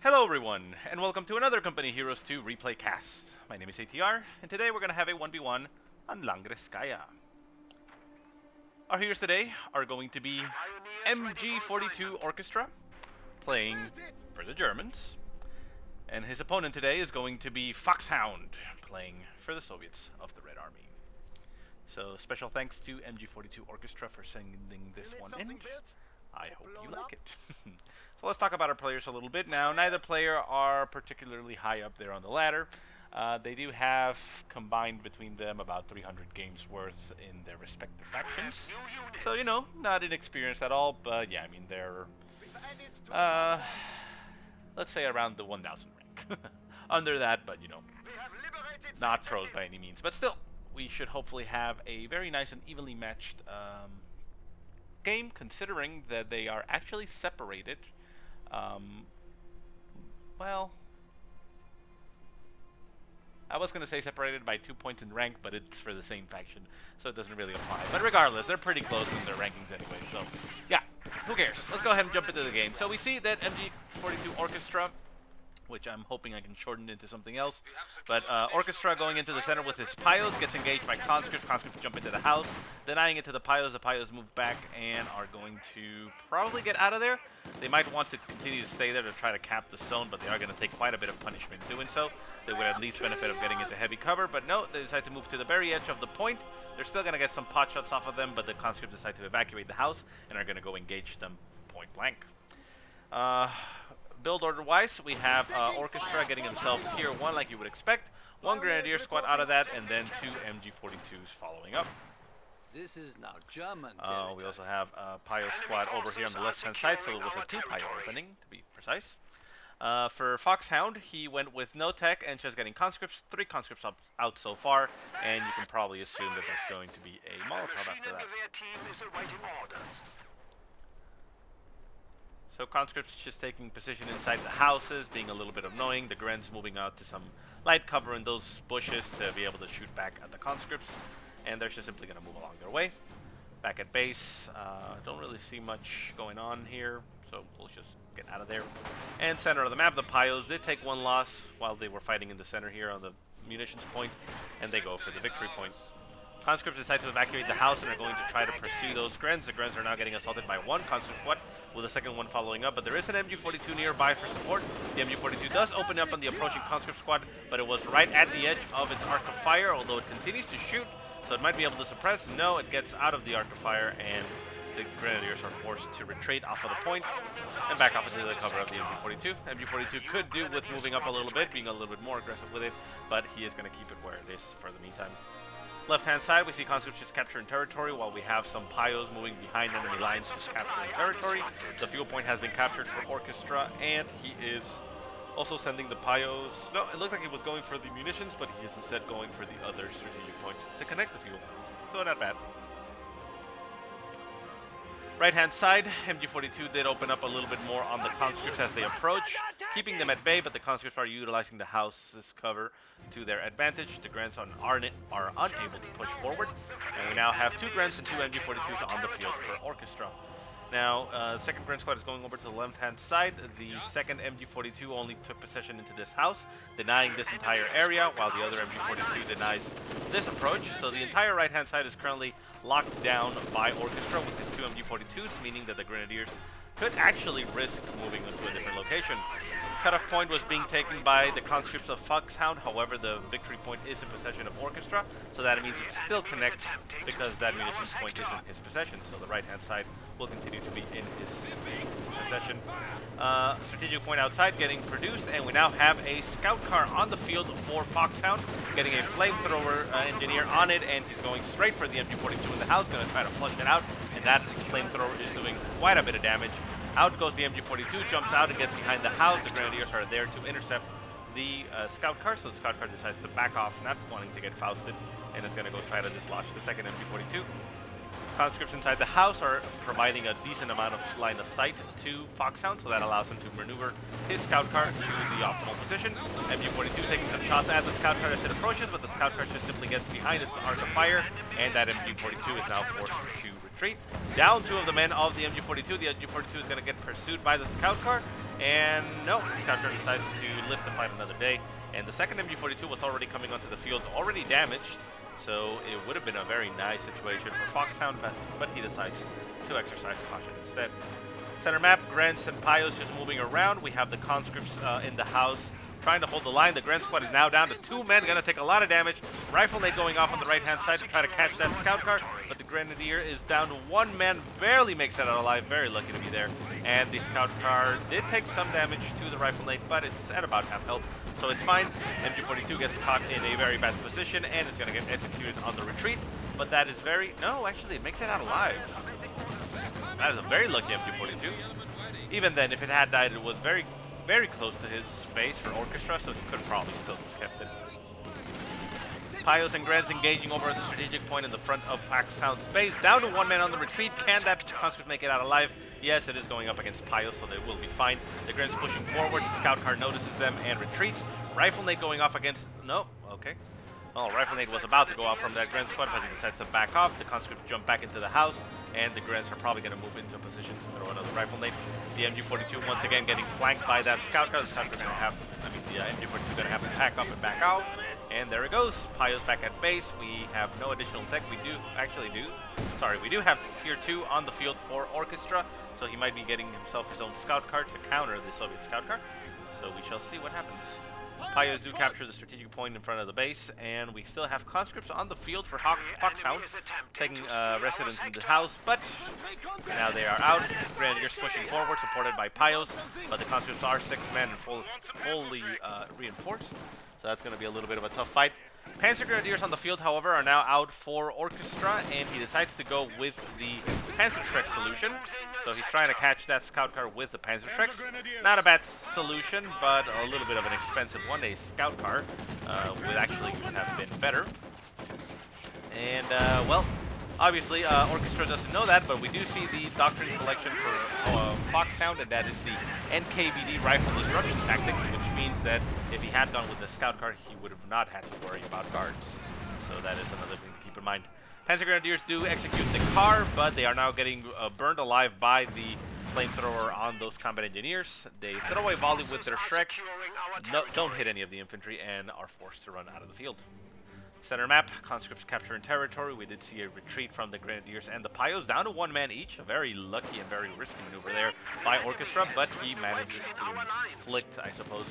Hello everyone, and welcome to another Company Heroes 2 replay cast. My name is ATR, and today we're going to have a 1v1 on Langreskaya. Our heroes today are going to be MG42 Orchestra, playing for the Germans. And his opponent today is going to be FOXHOUND, playing for the Soviets of the Red Army. So special thanks to MG42 Orchestra for sending this one in. I hope you like it. So let's talk about our players a little bit now. Neither player are particularly high up there on the ladder. They do have combined between them about 300 games worth in their respective factions. So, you know, not inexperienced at all, but yeah, I mean, they're, let's say around the 1000 rank. Under that, but you know, not pros by any means. But still, we should hopefully have a very nice and evenly matched game, considering that they are actually separated. Well, I was going to say separated by 2 points in rank, but it's for the same faction, so it doesn't really apply. But regardless, they're pretty close in their rankings anyway, so yeah, who cares? Let's go ahead and jump into the game. So we see that MG42 Orchestra, which I'm hoping I can shorten into something else. But Orchestra going into the center with his Pyos, gets engaged by Conscripts. Conscripts jump into the house, denying it to the Pyos. The Pyos move back and are going to probably get out of there. They might want to continue to stay there to try to cap the zone, but they are going to take quite a bit of punishment doing so. They would at least benefit of getting into heavy cover, but no, they decide to move to the very edge of the point. They're still going to get some pot shots off of them, but the Conscripts decide to evacuate the house and are going to go engage them point blank. Build order wise, we have Orchestra getting himself tier 1 like you would expect, 1 Grenadier squad out of that, and then 2 MG42s following up. This is now German we also have Pyo squad over here on the left hand side, so it was a 2 Pyo opening to be precise. For FOXHOUND, he went with no tech and just getting conscripts, 3 conscripts out so far, and you can probably assume that that's going to be a Molotov after that. So conscripts just taking position inside the houses, being a little bit annoying. The Grens moving out to some light cover in those bushes to be able to shoot back at the conscripts, and they're just simply going to move along their way. Back at base, don't really see much going on here, so we'll just get out of there. And center of the map, the Pyos did take 1 loss while they were fighting in the center here on the munitions point, and they go for the victory point. Conscripts decide to evacuate the house and are going to try to pursue those Grens. The Grens are now getting assaulted by 1 conscript squad, with the second one following up, but there is an MG42 nearby for support. The MG42 does open up on the approaching conscript squad, but it was right at the edge of its arc of fire, although it continues to shoot, so it might be able to suppress. No, it gets out of the arc of fire, and the Grenadiers are forced to retreat off of the point and back off into the cover of the MG42. MG42 could do with moving up a little bit, being a little bit more aggressive with it, but he is going to keep it where it is for the meantime. Left-hand side, we see conscripts just capturing territory, while we have some Pyos moving behind enemy lines just capturing territory. The fuel point has been captured for Orchestra, and he is also sending the Pyos. No, it looked like he was going for the munitions, but he is instead going for the other strategic point to connect the fuel. So not bad. Right-hand side, MG42 did open up a little bit more on the conscripts as they approach, keeping them at bay, but the conscripts are utilizing the house's cover to their advantage. The Grens are unable to push forward, and we now have 2 Grens and 2 MG42s on the field for Orchestra. Now, second Gren squad is going over to the left-hand side. The second MG42 only took possession into this house, denying this entire area, while the other MG42 denies this approach. So the entire right-hand side is currently locked down by Orchestra with his 2 MG42s, meaning that the Grenadiers could actually risk moving into a different location. Cutoff point was being taken by the conscripts of FOXHOUND, however the victory point is in possession of Orchestra, so that means it still connects because that munitions point is in his possession, so the right hand side will continue to be in his possession. Strategic point outside getting produced, and we now have a scout car on the field for FOXHOUND, getting a flamethrower engineer on it, and he's going straight for the MG42 in the house, going to try to flush it out, and that flamethrower is doing quite a bit of damage. Out goes the MG42, jumps out and gets behind the house. The Grenadiers are there to intercept the scout car, so the scout car decides to back off, not wanting to get Fausted, and is going to go try to dislodge the second MG42. Conscripts inside the house are providing a decent amount of line of sight to FOXHOUND, so that allows him to maneuver his scout car to the optimal position. MG42 taking some shots at the scout car as it approaches, but the scout car just simply gets behind its arc of fire, and that MG42 is now forced to retreat. Down 2 of the men of the MG42. The MG42 is going to get pursued by the scout car, And no, Scoutcar decides to live to fight another day. And the second MG42 was already coming onto the field, already damaged. So it would have been a very nice situation for Foxhound, but he decides to exercise caution instead. Center map, Grants and Pios just moving around. We have the conscripts in the house trying to hold the line. The Grand Squad is now down to 2 men, gonna take a lot of damage. Rifle nade going off on the right-hand side to try to catch that scout car, but the Grenadier is down to 1 man, barely makes it out alive, very lucky to be there. And the scout car did take some damage to the rifle nade, but it's at about half health, so it's fine. MG42 gets caught in a very bad position and is gonna get executed on the retreat, but that is very, no, actually it makes it out alive. That is a very lucky MG42. Even then, if it had died, it was very close to his face for Orchestra, so he could probably still have kept it. Pios and Grants engaging over at the strategic point in the front of FOXHOUND's base. Down to 1 man on the retreat. Can that conscript make it out alive? Yes, it is going up against Pios, so they will be fine. The Grants pushing forward. The scout car notices them and retreats. Rifle nade going off against... No, okay. Well, Rifle nade was about to go off from that Grand Squad, but he decides to back off. The conscripts jump back into the house, and the Grants are probably going to move into a position to throw another Rifle nade. The MG42 once again getting flanked by that scout car. The scout car going to have, the MG42 going to have to pack up and back out. And there it goes. Pios back at base. We have no additional tech. We do have tier 2 on the field for Orchestra, so he might be getting himself his own scout car to counter the Soviet scout car. So we shall see what happens. Pios do capture the strategic point in front of the base, and we still have conscripts on the field for FOXHOUND, taking residence in the house, but now they are out. Grenadiers pushing forward, supported by Pios, but the conscripts are 6 men and fully reinforced, so that's going to be a little bit of a tough fight. Panzer Grenadiers on the field, however, are now out for Orchestra, and he decides to go with the Panzerschreck solution. So he's trying to catch that scout car with the Panzerschrecks. Not a bad solution, but a little bit of an expensive one. A scout car would actually have been better. And, well, obviously, Orchestra doesn't know that, but we do see the Doctrine selection for FOXHOUND, and that is the NKVD rifle disruption tactic, which means that if he had gone with the scout car, he would have not had to worry about guards. So that is another thing to keep in mind. Panzer Grenadiers do execute the car, but they are now getting burned alive by the flamethrower on those combat engineers. They throw a volley with their Shreks, don't hit any of the infantry, and are forced to run out of the field. Center map, conscripts capturing territory. We did see a retreat from the Grenadiers and the Pios, down to 1 man each. A very lucky and very risky maneuver there by Orchestra, but he manages to inflict, I suppose,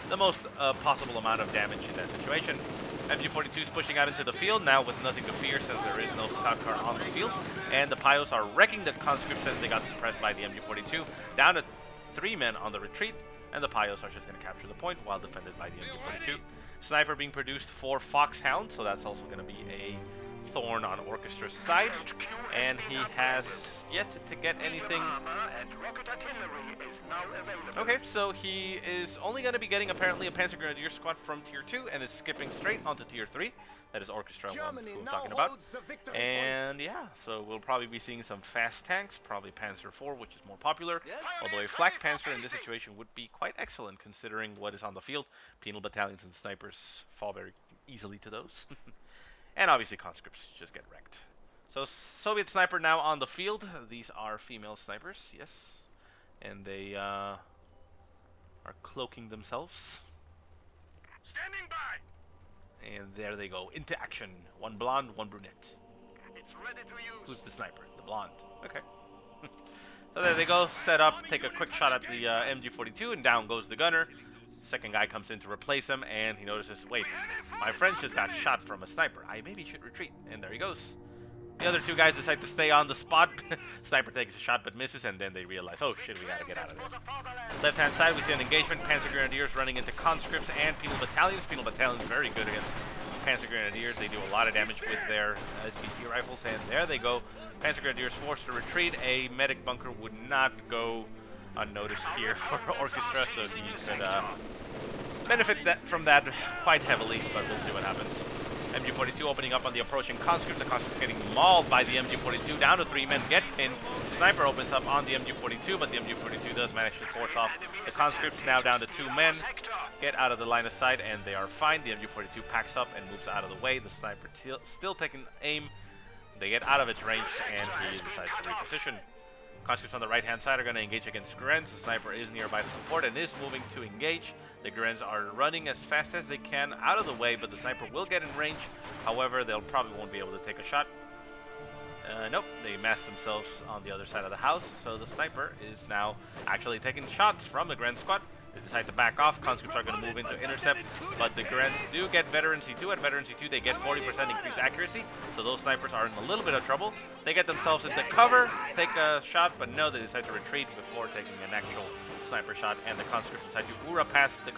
the most possible amount of damage in that situation. MG42 is pushing out into the field now with nothing to fear since there is no scout car on the field, and the Pios are wrecking the conscripts since they got suppressed by the MG42. Down to 3 men on the retreat, and the Pios are just going to capture the point while defended by the MG42. Sniper being produced for FOXHOUND, so that's also going to be a thorn on Orchestra's side, and he has yet to get anything. Okay, so he is only going to be getting apparently a Panzer Grenadier squad from tier 2 and is skipping straight onto tier 3. That is Orchestra who I'm talking about. And yeah, so we'll probably be seeing some fast tanks, probably Panzer IV, which is more popular. Although a flak Panzer in this situation would be quite excellent considering what is on the field. Penal battalions and snipers fall very easily to those. And obviously conscripts just get wrecked. So Soviet sniper now on the field. These are female snipers, yes. And they are cloaking themselves. Standing by. And there they go, into action. 1 blonde, 1 brunette. It's ready to use. Who's the sniper? The blonde. Okay. So there they go, set up, take a quick shot at the MG42, and down goes the gunner. Second guy comes in to replace him, and he notices, wait, my friend just got shot from a sniper. I maybe should retreat. And there he goes. The other 2 guys decide to stay on the spot. Sniper takes a shot but misses, and then they realize, oh shit, we gotta get out of there. Left-hand side, we see an engagement. Panzer Grenadiers running into conscripts and penal battalions. Penal battalions very good against Panzer Grenadiers. They do a lot of damage with their SBT rifles, and there they go. Panzer Grenadiers forced to retreat. A medic bunker would not go unnoticed here for Orchestra, so he could benefit from that quite heavily, but we'll see what happens. MG42 opening up on the approaching conscript. The conscript getting mauled by the MG42. Down to 3 men, get pinned. Sniper opens up on the MG42, but the MG42 does manage to force off the conscripts. Now down to 2 men. Get out of the line of sight, and they are fine. The MG42 packs up and moves out of the way. The sniper still taking aim. They get out of its range, and he decides to reposition. Conscripts on the right-hand side are going to engage against Grens. The sniper is nearby to support and is moving to engage. The Grens are running as fast as they can out of the way, but the sniper will get in range. However, they'll probably won't be able to take a shot. Nope, they massed themselves on the other side of the house, so the sniper is now actually taking shots from the Gren squad. They decide to back off. Conscripts are going to move in to intercept, but the Grens do get Veteran C2. At Veteran C2, they get 40% increased accuracy, so those snipers are in a little bit of trouble. They get themselves into cover, take a shot, but no, they decide to retreat before taking an actual sniper shot, and the Conscripts decide to Ura past the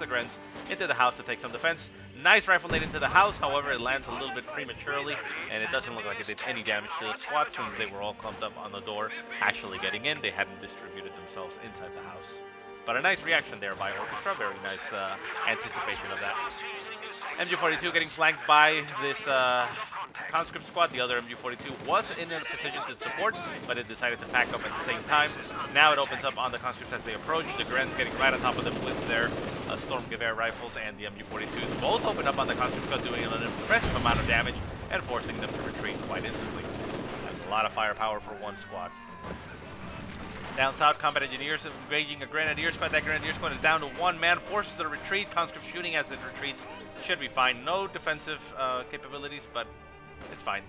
Grens into the house to take some defense. Nice rifle nade into the house, however, it lands a little bit prematurely, and it doesn't look like it did any damage to the squad since they were all clumped up on the door actually getting in. They hadn't distributed themselves inside the house. But a nice reaction there by Orchestra, very nice anticipation of that. MG42 getting flanked by this conscript squad. The other MG42 was in a position to support, but it decided to pack up at the same time. Now it opens up on the conscripts as they approach. The Grens getting right on top of them with their Stormgewehr rifles, and the MG42s both open up on the conscript squad, doing an impressive amount of damage and forcing them to retreat quite instantly. That's a lot of firepower for one squad. Down south, combat engineers engaging a grenadier squad. That grenadier squad is down to one man, forces the retreat. Conscript shooting as it retreats. Should be fine. No defensive capabilities, but it's fine.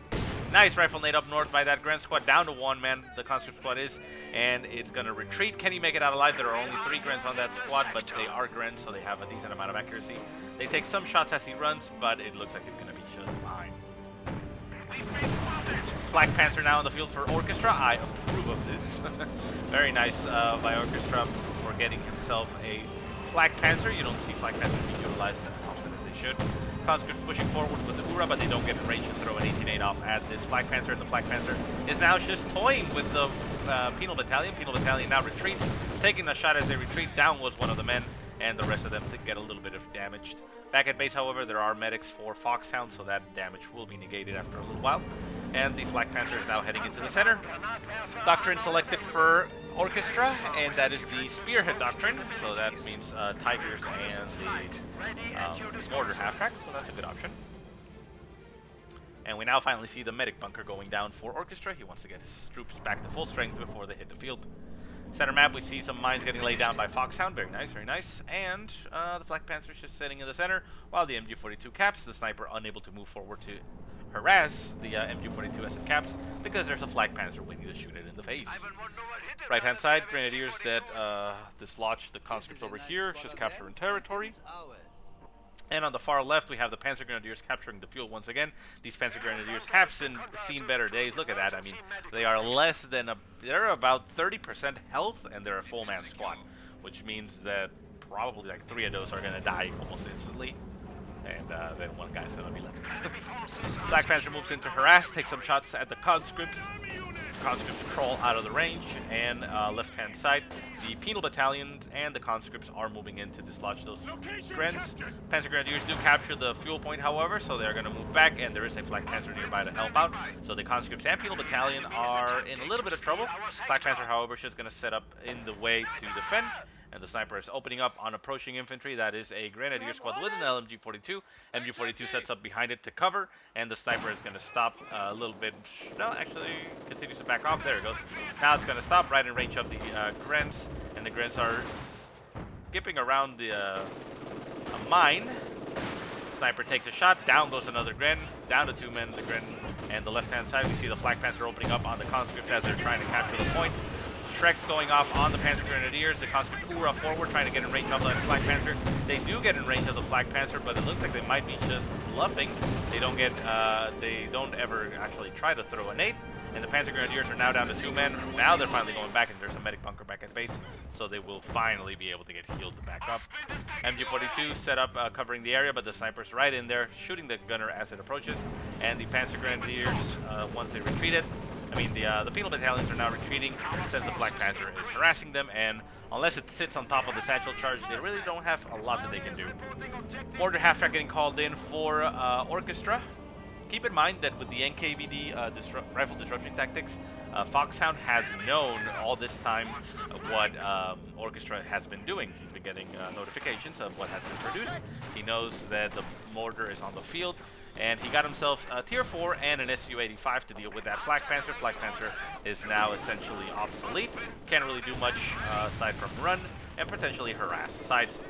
Nice rifle nade up north by that Gren squad. Down to one man, the conscript squad is, and it's going to retreat. Can he make it out alive? There are only 3 Grens on that squad, but they are Grens, so they have a decent amount of accuracy. They take some shots as he runs, but it looks like he's going to be just fine. Flak Panzer now in the field for Orchestra. I approve of this. Very nice by Orchestra for getting himself a Flak Panzer. You don't see Flak Panzers being utilized as often as they should. Conscripts pushing forward with the Ura, but they don't get in range to throw an 18-8 off at this Flak Panzer. And the Flak Panzer is now just toying with the Penal Battalion. Penal Battalion now retreats, taking a shot as they retreat. Down was one of the men, and the rest of them get a little bit of damage. Back at base, however, there are medics for FOXHOUND, so that damage will be negated after a little while. And the Flak Panzer is now heading into the center. Doctrine selected for Orchestra, and that is the Spearhead Doctrine, so that means Tigers and the Mortar half-track, so that's a good option. And we now finally see the medic bunker going down for Orchestra. He wants to get his troops back to full strength before they hit the field. Center map, we see some mines getting laid down by FOXHOUND. Very nice, very nice. And the Flak Panzer is just sitting in the center, while the MG42 caps. The sniper unable to move forward to harass the MG42 as it caps, because there's a Flak Panzer waiting to shoot it in the face. Right hand side, Grenadiers that dislodge the conscripts over here, just capturing territory. And on the far left, we have the Panzer Grenadiers capturing the field once again. These Panzer Grenadiers have seen better days. Look at that. I mean, they are less than they're about 30% health, and they're a full man squad, which means that probably like 3 of those are going to die almost instantly. And then one guy's going to be left. Black Panzer moves in to harass, takes some shots at the conscripts. Conscripts crawl out of the range, and left-hand side, the Penal Battalions and the conscripts are moving in to dislodge those Grens. Panzer Grenadiers do capture the fuel point, however, so they're going to move back, and there is a Flak Panzer nearby to help out. So the conscripts and Penal Battalion are in a little bit of trouble. Flak Panzer, however, is just going to set up in the way to defend. And the sniper is opening up on approaching infantry. That is a Grenadier squad with an LMG42. MG42 sets up behind it to cover, and the sniper is going to stop a little bit. No, actually continues to back off. There it goes. Now it's going to stop right in range of the Grens, and the Grens are skipping around the a mine. Sniper takes a shot. Down goes another Gren. Down to 2 men. The Gren and the left-hand side. We see the Flak Panzer opening up on the conscripts as they're trying to capture the point. Shreks going off on the Panzer Grenadiers. The conscripts Ura forward, trying to get in range of the Flak Panzer. They do get in range of the Flak Panzer, but it looks like they might be just bluffing. They don't ever actually try to throw a nade. And the Panzer Grenadiers are now down to 2 men. Now they're finally going back, and there's a medic bunker back at base, so they will finally be able to get healed back up. MG42 set up covering the area, but the sniper's right in there, shooting the gunner as it approaches. And the Panzer Grenadiers, once they retreated, the Penal Battalions are now retreating since the Flak Panzer is harassing them, and unless it sits on top of the satchel charge, they really don't have a lot that they can do. Mortar half-track getting called in for Orchestra. Keep in mind that with the NKVD rifle disruption tactics, FOXHOUND has known all this time what Orchestra has been doing. He's been getting notifications of what has been produced. He knows that the mortar is on the field, And he got himself a Tier 4 and an Su-85 to deal with that Flak Panzer. Flak Panzer is now essentially obsolete. Can't really do much aside from run and potentially harass. Besides,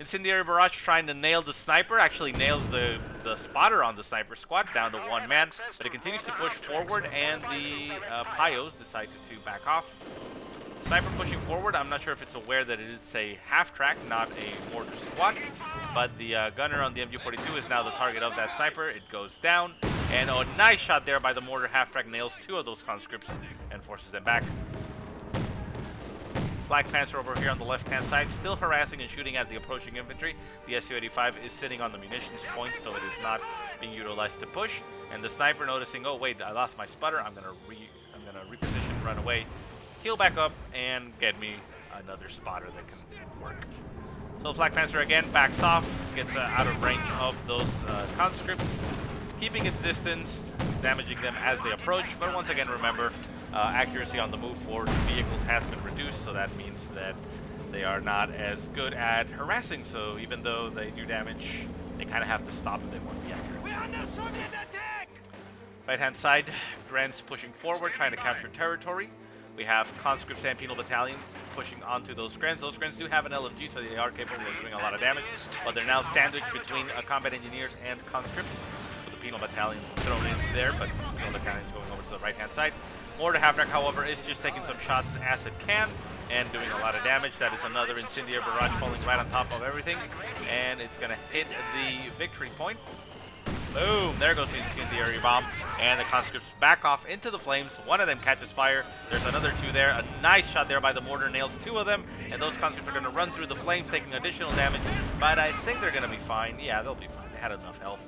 Incendiary Barrage trying to nail the sniper, actually nails the spotter on the sniper squad down to one man, but it continues to push forward, and the Pyos decide to back off. Sniper pushing forward, I'm not sure if it's aware that it is a half-track, not a mortar squad, but the gunner on the MG42 is now the target of that sniper. It goes down, and a nice shot there by the mortar half-track nails two of those conscripts and forces them back. Flak Panzer over here on the left-hand side, still harassing and shooting at the approaching infantry. The Su-85 is sitting on the munitions point, so it is not being utilized to push. And the sniper noticing, oh wait, I lost my sputter. I'm gonna reposition, run away, heal back up, and get me another spotter that can work. So Flak Panzer again backs off, gets out of range of those conscripts, keeping its distance, damaging them as they approach. But once again, remember, accuracy on the move for vehicles has been reduced, so that means that they are not as good at harassing. So even though they do damage, they kind of have to stop if they want to be accurate. We're under Soviet attack! Right-hand side, Grants pushing forward, trying to capture territory. We have conscripts and penal battalions pushing onto those Grants. Those Grants do have an LMG, so they are capable of doing a lot of damage, but they're now sandwiched between combat engineers and conscripts. So the penal battalion thrown in there, but the penal battalion's going over to the right-hand side. Mortar Halftrack, however, is just taking some shots as it can and doing a lot of damage. That is another Incendiary Barrage falling right on top of everything, and it's going to hit the victory point. Boom! There goes the Incendiary Bomb, and the conscripts back off into the flames. One of them catches fire. There's another two there. A nice shot there by the mortar nails two of them, and those conscripts are going to run through the flames, taking additional damage, but I think they're going to be fine. Yeah, they'll be fine. They had enough health.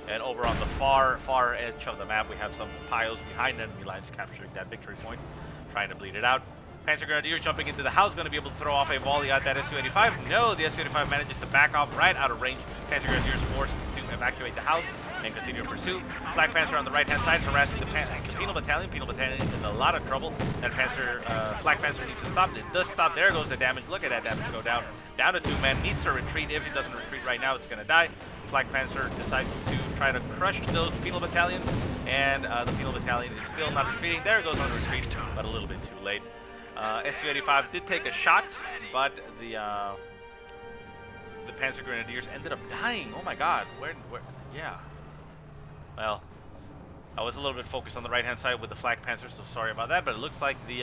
And over on the far edge of the map, we have some Pyos behind enemy lines capturing that victory point, trying to bleed it out. Panzer Grenadier jumping into the house, going to be able to throw off a volley at that Su-85. No, the Su-85 manages to back off right out of range. Panzer Grenadier is forced to evacuate the house and continue pursuit. Flak Panzer on the right-hand side harassing the penal battalion. Penal battalion is in a lot of trouble. That Flak Panzer needs to stop. It does stop. There goes the damage. Look at that damage go down. Down to two men. Needs to retreat. If he doesn't retreat right now, it's going to die. Flak Panzer decides to try to crush those penal battalions, and the penal battalion is still not retreating. There goes on the retreat, but a little bit too late. Su-85 did take a shot, but the Panzer Grenadiers ended up dying. Oh my god, where, yeah. Well, I was a little bit focused on the right-hand side with the Flak Panzer, so sorry about that, but it looks like the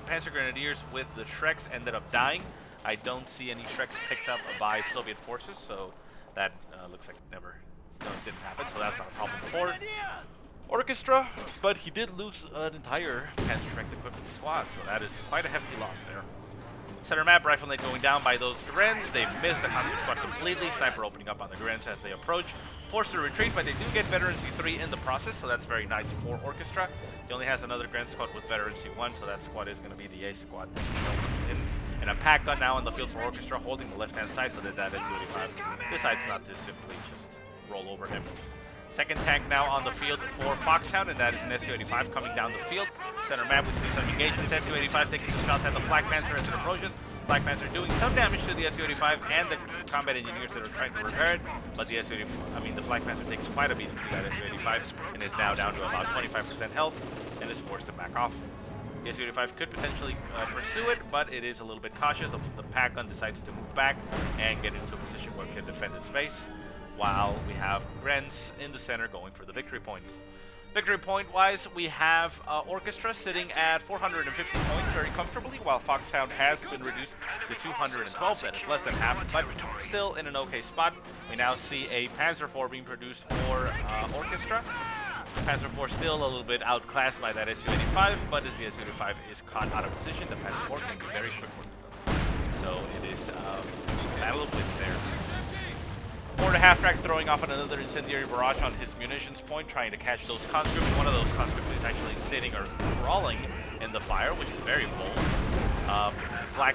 Panzer Grenadiers with the Shreks ended up dying. I don't see any Shreks picked up by Soviet forces, so that looks like it didn't happen, so that's not a problem for Orchestra, but he did lose an entire Panzer Shrek equipped squad, so that is quite a hefty loss there. Center map, Rifle Knight going down by those Grens. They missed the conscript squad completely. Sniper opening up on the Grens as they approach. Forced to retreat, but they do get Veteran C3 in the process, so that's very nice for Orchestra. He only has another Gren squad with Veteran C1, so that squad is going to be the A squad. And a pack gun now in the field for Orchestra, holding the left-hand side, so that Su-85 decides not to simply just roll over him. Second tank now on the field for Foxhound, and that is an Su-85 coming down the field. Center map, we see some engagements. Su-85 taking some shots at the Flak Panzer as it approaches. Flak Panzer doing some damage to the Su-85 and the combat engineers that are trying to repair it, but the Flak Panzer takes quite a beating to that Su-85 and is now down to about 25% health and is forced to back off. The Su-85 could potentially pursue it, but it is a little bit cautious. The pack gun decides to move back and get into a position where it can defend its base, while we have Grens in the center going for the victory points. Victory point-wise, we have Orchestra sitting at 450 points very comfortably, while Foxhound has been reduced to 212. That is less than half, but still in an okay spot. We now see a Panzer IV being produced for Orchestra. Panzer IV still a little bit outclassed by that Su-85, but as the Su-85 is caught out of position, the Panzer IV can be very quick with them. So it is battle of wits there. Mortar Half-Track throwing off another Incendiary Barrage on his munitions point, trying to catch those conscripts. One of those conscripts is actually sitting or crawling in the fire, which is very bold. Flak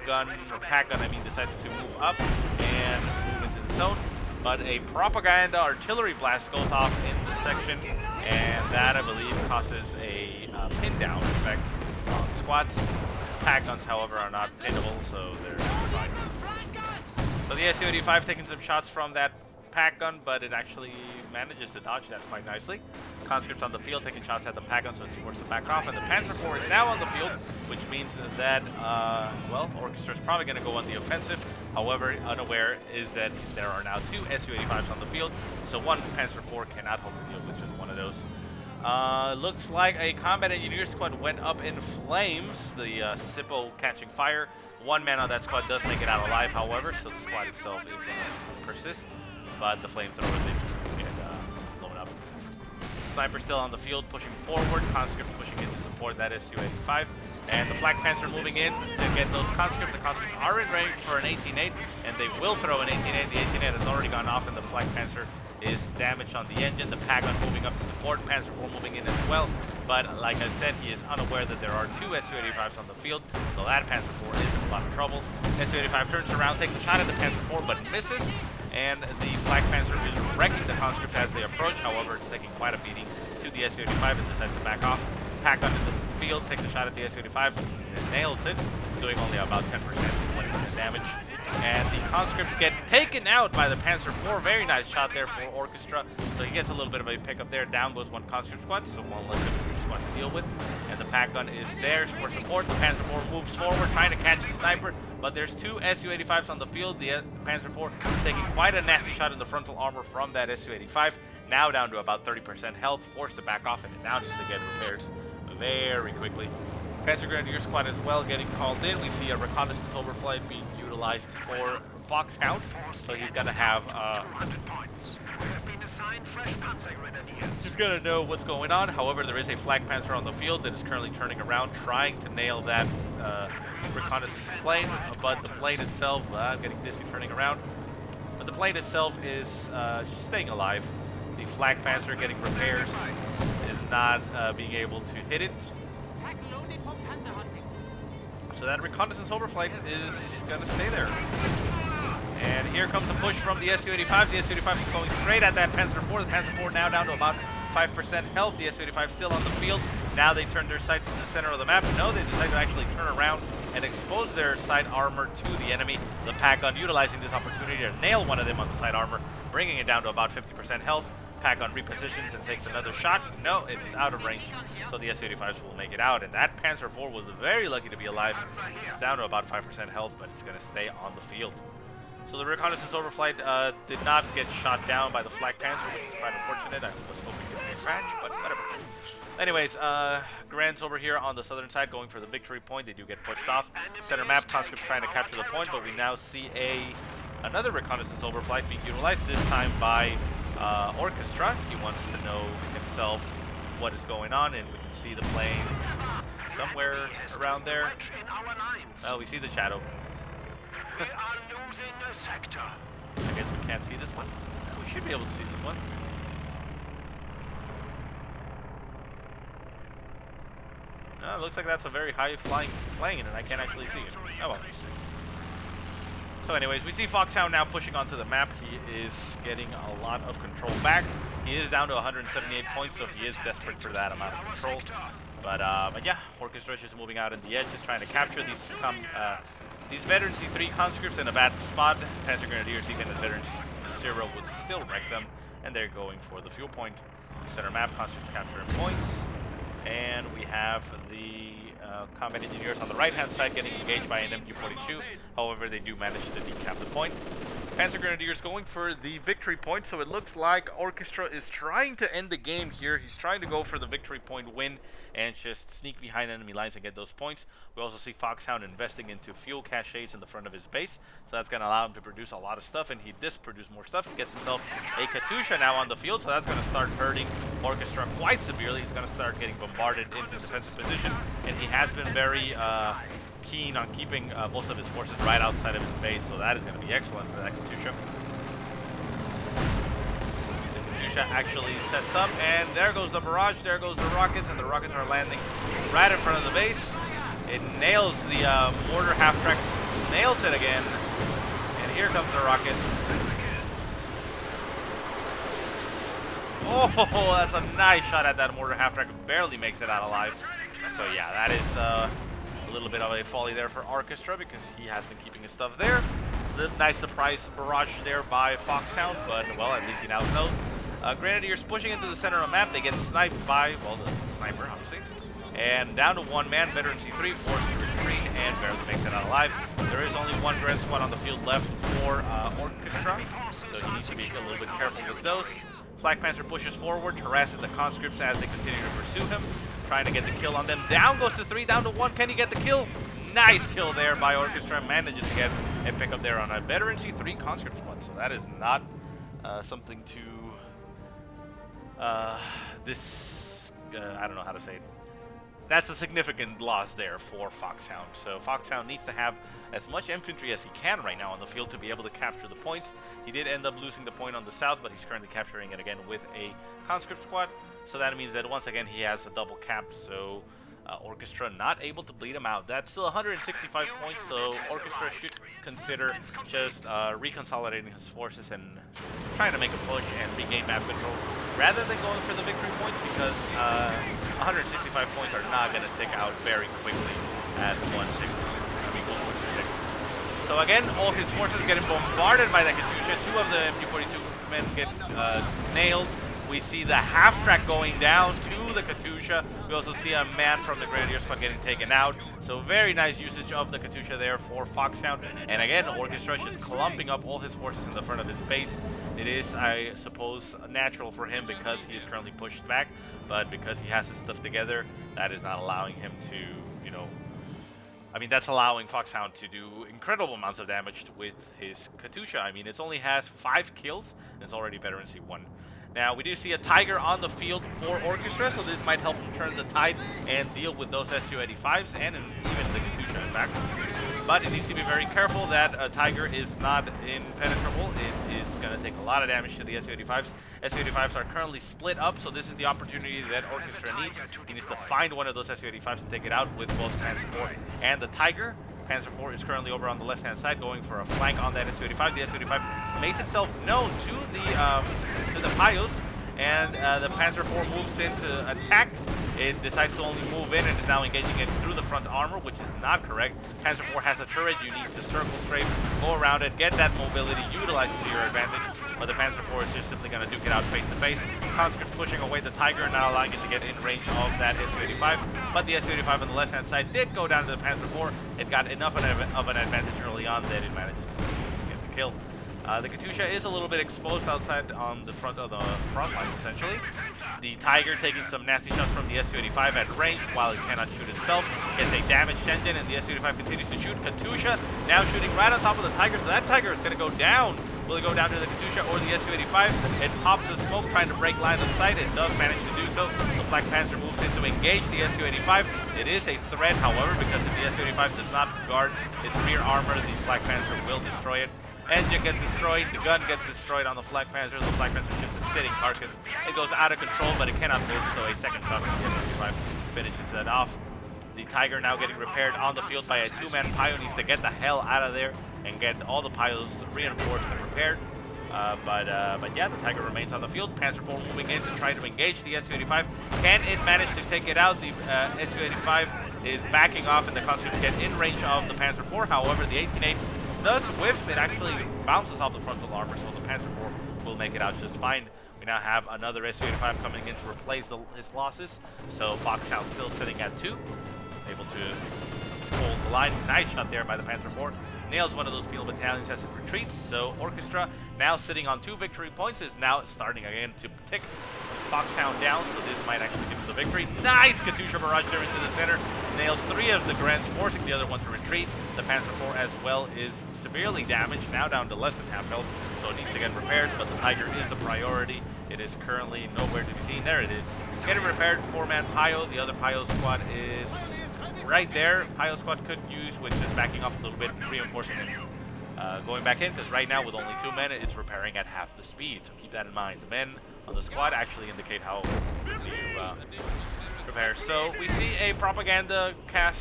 gun, or pack gun, I mean, decides to move up and move into the zone. But a propaganda artillery blast goes off in the section, and that, I believe, causes a pin down effect on squads. Pack guns, however, are not pinnable, so they're fine. So the Su-85 taking some shots from that pack gun, but it actually manages to dodge that quite nicely. Conscripts on the field taking shots at the pack gun, so it's forced to back off. And the Panzer IV is now on the field, which means that, well, Orchestra is probably going to go on the offensive. However, unaware is that there are now 2 Su-85s on the field, so one Panzer IV cannot hope to deal with just one of those. Looks like a combat engineer squad went up in flames, the Sippo catching fire. One man on that squad does make it out alive, however, so the squad itself is going to persist, but the flamethrower did get blown up. Sniper still on the field, pushing forward. Conscript pushing in to support that Su-85, and the Flak Panzer moving in to get those conscripts. The conscripts are in range for an 18-8, and they will throw an 18-8. The 18-8 has already gone off, and the Flak Panzer is damaged on the engine. The Pagon moving up to support. Panzer IV moving in as well. But like I said, he is unaware that there are 2 Su-85s on the field, so that Panzer IV is in a lot of trouble. Su-85 turns around, takes a shot at the Panzer IV, but misses. And the Flak Panzer is wrecking the conscript as they approach. However, it's taking quite a beating to the Su-85 and decides to back off. Pack on into the field, takes a shot at the Su-85, and nails it, doing only about 10%, 20% damage. And the conscripts get taken out by the Panzer IV. Very nice shot there for Orchestra. So he gets a little bit of a pickup there. Down goes one conscript squad, so one less infantry squad to deal with. And the pack gun is there for support. The Panzer IV moves forward, trying to catch the sniper, but there's 2 Su-85s on the field. The Panzer IV taking quite a nasty shot in the frontal armor from that Su-85. Now down to about 30% health, forced to back off, and it now needs to get repairs very quickly. Panzer Grenadier Squad as well getting called in. We see a reconnaissance overflight being utilized for FOXHOUND, so he's going to have he's going to know what's going on. However, there is a Flak Panzer on the field that is currently turning around, trying to nail that reconnaissance plane, but the plane itself, getting dizzy turning around, but the plane itself is staying alive. The Flak Panzer getting repairs is not being able to hit it. So that reconnaissance overflight is going to stay there. And here comes a push from the Su-85. The Su-85 is going straight at that Panzer IV. The Panzer IV now down to about 5% health. The Su-85 still on the field. Now they turn their sights to the center of the map. No, they decide to actually turn around and expose their side armor to the enemy. The pack gun utilizing this opportunity to nail one of them on the side armor, bringing it down to about 50% health. Pack gun repositions and takes another shot. No, it's out of range, so the Su-85s will make it out. And that Panzer IV was very lucky to be alive. It's down to about 5% health, but it's going to stay on the field. So the reconnaissance overflight did not get shot down by the Flak Panzer, which is quite unfortunate. I was hoping to see a crash, but whatever. Anyways, Grants over here on the southern side going for the victory point. They do get pushed off. Center map, conscripts trying to capture the point, but we now see another reconnaissance overflight being utilized, this time by Orchestra. He wants to know himself what is going on, and we can see the plane somewhere around there. Oh, we see the shadow. We are losing a sector. I guess we can't see this one. We should be able to see this one. No, it looks like that's a very high flying plane, and I can't actually see it. Oh well. So anyways, we see FOXHOUND now pushing onto the map. He is getting a lot of control back. He is down to 178 points, so he is desperate for that amount of control. But yeah, Orchestra is moving out in the edge, just trying to capture these veteran C3 conscripts in a bad spot. Panzer Grenadiers, even at veteran C0, would still wreck them, and they're going for the fuel point. Center map, conscripts capturing points. And we have the combat engineers on the right-hand side getting engaged by an MG42. However, they do manage to decap the point. Panzer Grenadiers going for the victory point, so it looks like Orchestra is trying to end the game here. He's trying to go for the victory point win and just sneak behind enemy lines and get those points. We also see FOXHOUND investing into fuel caches in the front of his base, so that's going to allow him to produce a lot of stuff, and he does produce more stuff. He gets himself a Katusha now on the field, so that's going to start hurting Orchestra quite severely. He's going to start getting bombarded in his defensive position, and he has been very keen on keeping most of his forces right outside of his base, so that is going to be excellent for that Katusha. The Katusha actually sets up, and there goes the barrage, there goes the rockets, and the rockets are landing right in front of the base. It nails the mortar half-track, nails it again, and here comes the rockets. Oh, that's a nice shot at that mortar half-track, barely makes it out alive. So yeah, that is a little bit of a folly there for Orchestra because he has been keeping his stuff there. nice surprise barrage there by Foxhound, but, well, at least he now knows. Grenadiers pushing into the center of the map. They get sniped by, well, the sniper, obviously. And down to one man, veteran C3, forced to retreat, and barely makes it out alive. There is only one Grand Squad on the field left for Orchestra, so he needs to be a little bit careful with those. Flak Panzer pushes forward, harasses the conscripts as they continue to pursue him, trying to get the kill on them. Down goes to 3, down to 1. Can he get the kill? Nice kill there by Orchestra. Manages to get a pick up there on a veteran C3 conscript squad. So that is not something to I don't know how to say it. That's a significant loss there for Foxhound. So Foxhound needs to have as much infantry as he can right now on the field to be able to capture the points. He did end up losing the point on the south, but he's currently capturing it again with a conscript squad. So that means that once again he has a double cap. So Orchestra not able to bleed him out. That's still 165 points, so Orchestra should consider just reconsolidating his forces and trying to make a push and regain map control rather than going for the victory points, because 165 points are not going to tick out very quickly at 160. So again, all his forces getting bombarded by the Katyusha. 2 of the MG42 men get nailed. We see the half-track going down to the Katyusha. We also see a man from the Grenadier squad getting taken out. So very nice usage of the Katyusha there for Foxhound. And again, Orchestra is just clumping up all his forces in the front of his base. It is, I suppose, natural for him because he is currently pushed back. But because he has his stuff together, that is not allowing him to, you know, I mean, that's allowing Foxhound to do incredible amounts of damage with his Katyusha. I mean, it only has 5 kills, and it's already veteran C1. Now, we do see a Tiger on the field for Orchestra, so this might help him turn the tide and deal with those Su-85s and even the Katyusha in fact. But it needs to be very careful that a Tiger is not impenetrable. It is going to take a lot of damage to the Su-85s. Su-85s are currently split up, so this is the opportunity that Orchestra needs. He needs to find one of those Su-85s and take it out with both Panzer IV and the Tiger. Panzer IV is currently over on the left-hand side, going for a flank on that Su-85. The Su-85 makes itself known to the Pios, and the Panzer IV moves in to attack. It decides to only move in and is now engaging it through the front armor, which is not correct. Panzer IV has a turret. You need to circle strafe, go around it, get that mobility, utilize it to your advantage. But the Panzer IV is just simply going to duke it out face to face. Conscript pushing away the Tiger, not allowing it to get in range of that Su-85. But the Su-85 on the left-hand side did go down to the Panzer IV. It got enough of an advantage early on that it manages to get the kill. The Katyusha is a little bit exposed outside on the front line, essentially. The Tiger taking some nasty shots from the Su-85 at range while it cannot shoot itself. Gets a damaged engine, and the Su-85 continues to shoot. Katyusha now shooting right on top of the Tiger, so that Tiger is going to go down. Will it go down to the Katyusha or the Su-85? It pops the smoke, trying to break line of sight. It does manage to do so. The Black Panther moves in to engage the Su-85. It is a threat, however, because if the Su-85 does not guard its rear armor, the Black Panther will destroy it. Engine gets destroyed, the gun gets destroyed on the Black Panther. The Black Panther is just a sitting carcass. It goes out of control, but it cannot move, so a second shot from the Su-85 finishes that off. The Tiger now getting repaired on the field by a 2-man Pio. Needs to get the hell out of there and get all the Pios reinforced and repaired. But yeah, the Tiger remains on the field. Panzer IV moving in to try to engage the Su-85. Can it manage to take it out? The Su-85 is backing off, and the conscripts get in range of the Panzer IV. However, the 18-8 does whiff. It actually bounces off the frontal armor, so the Panzer IV will make it out just fine. We now have another Su-85 coming in to replace his losses. So Foxhound still sitting at 2. Able to hold the line. Nice shot there by the Panzer IV. Nails one of those penal battalions as it retreats. So Orchestra, now sitting on 2 victory points, is now starting again to tick Foxhound down. So this might actually give us the victory. Nice Katyusha barrage there into the center. Nails 3 of the Grants, forcing the other one to retreat. The Panzer IV as well is severely damaged, now down to less than half health. So it needs to get repaired, but the Tiger is the priority. It is currently nowhere to be seen. There it is. Getting repaired, 4-man Pio. The other Pio squad is right there. Pio squad could use with just backing off a little bit, reinforcing it. Going back in, because right now with only 2 men, it's repairing at half the speed. So keep that in mind. The men on the squad actually indicate how you repair. So we see a propaganda cast,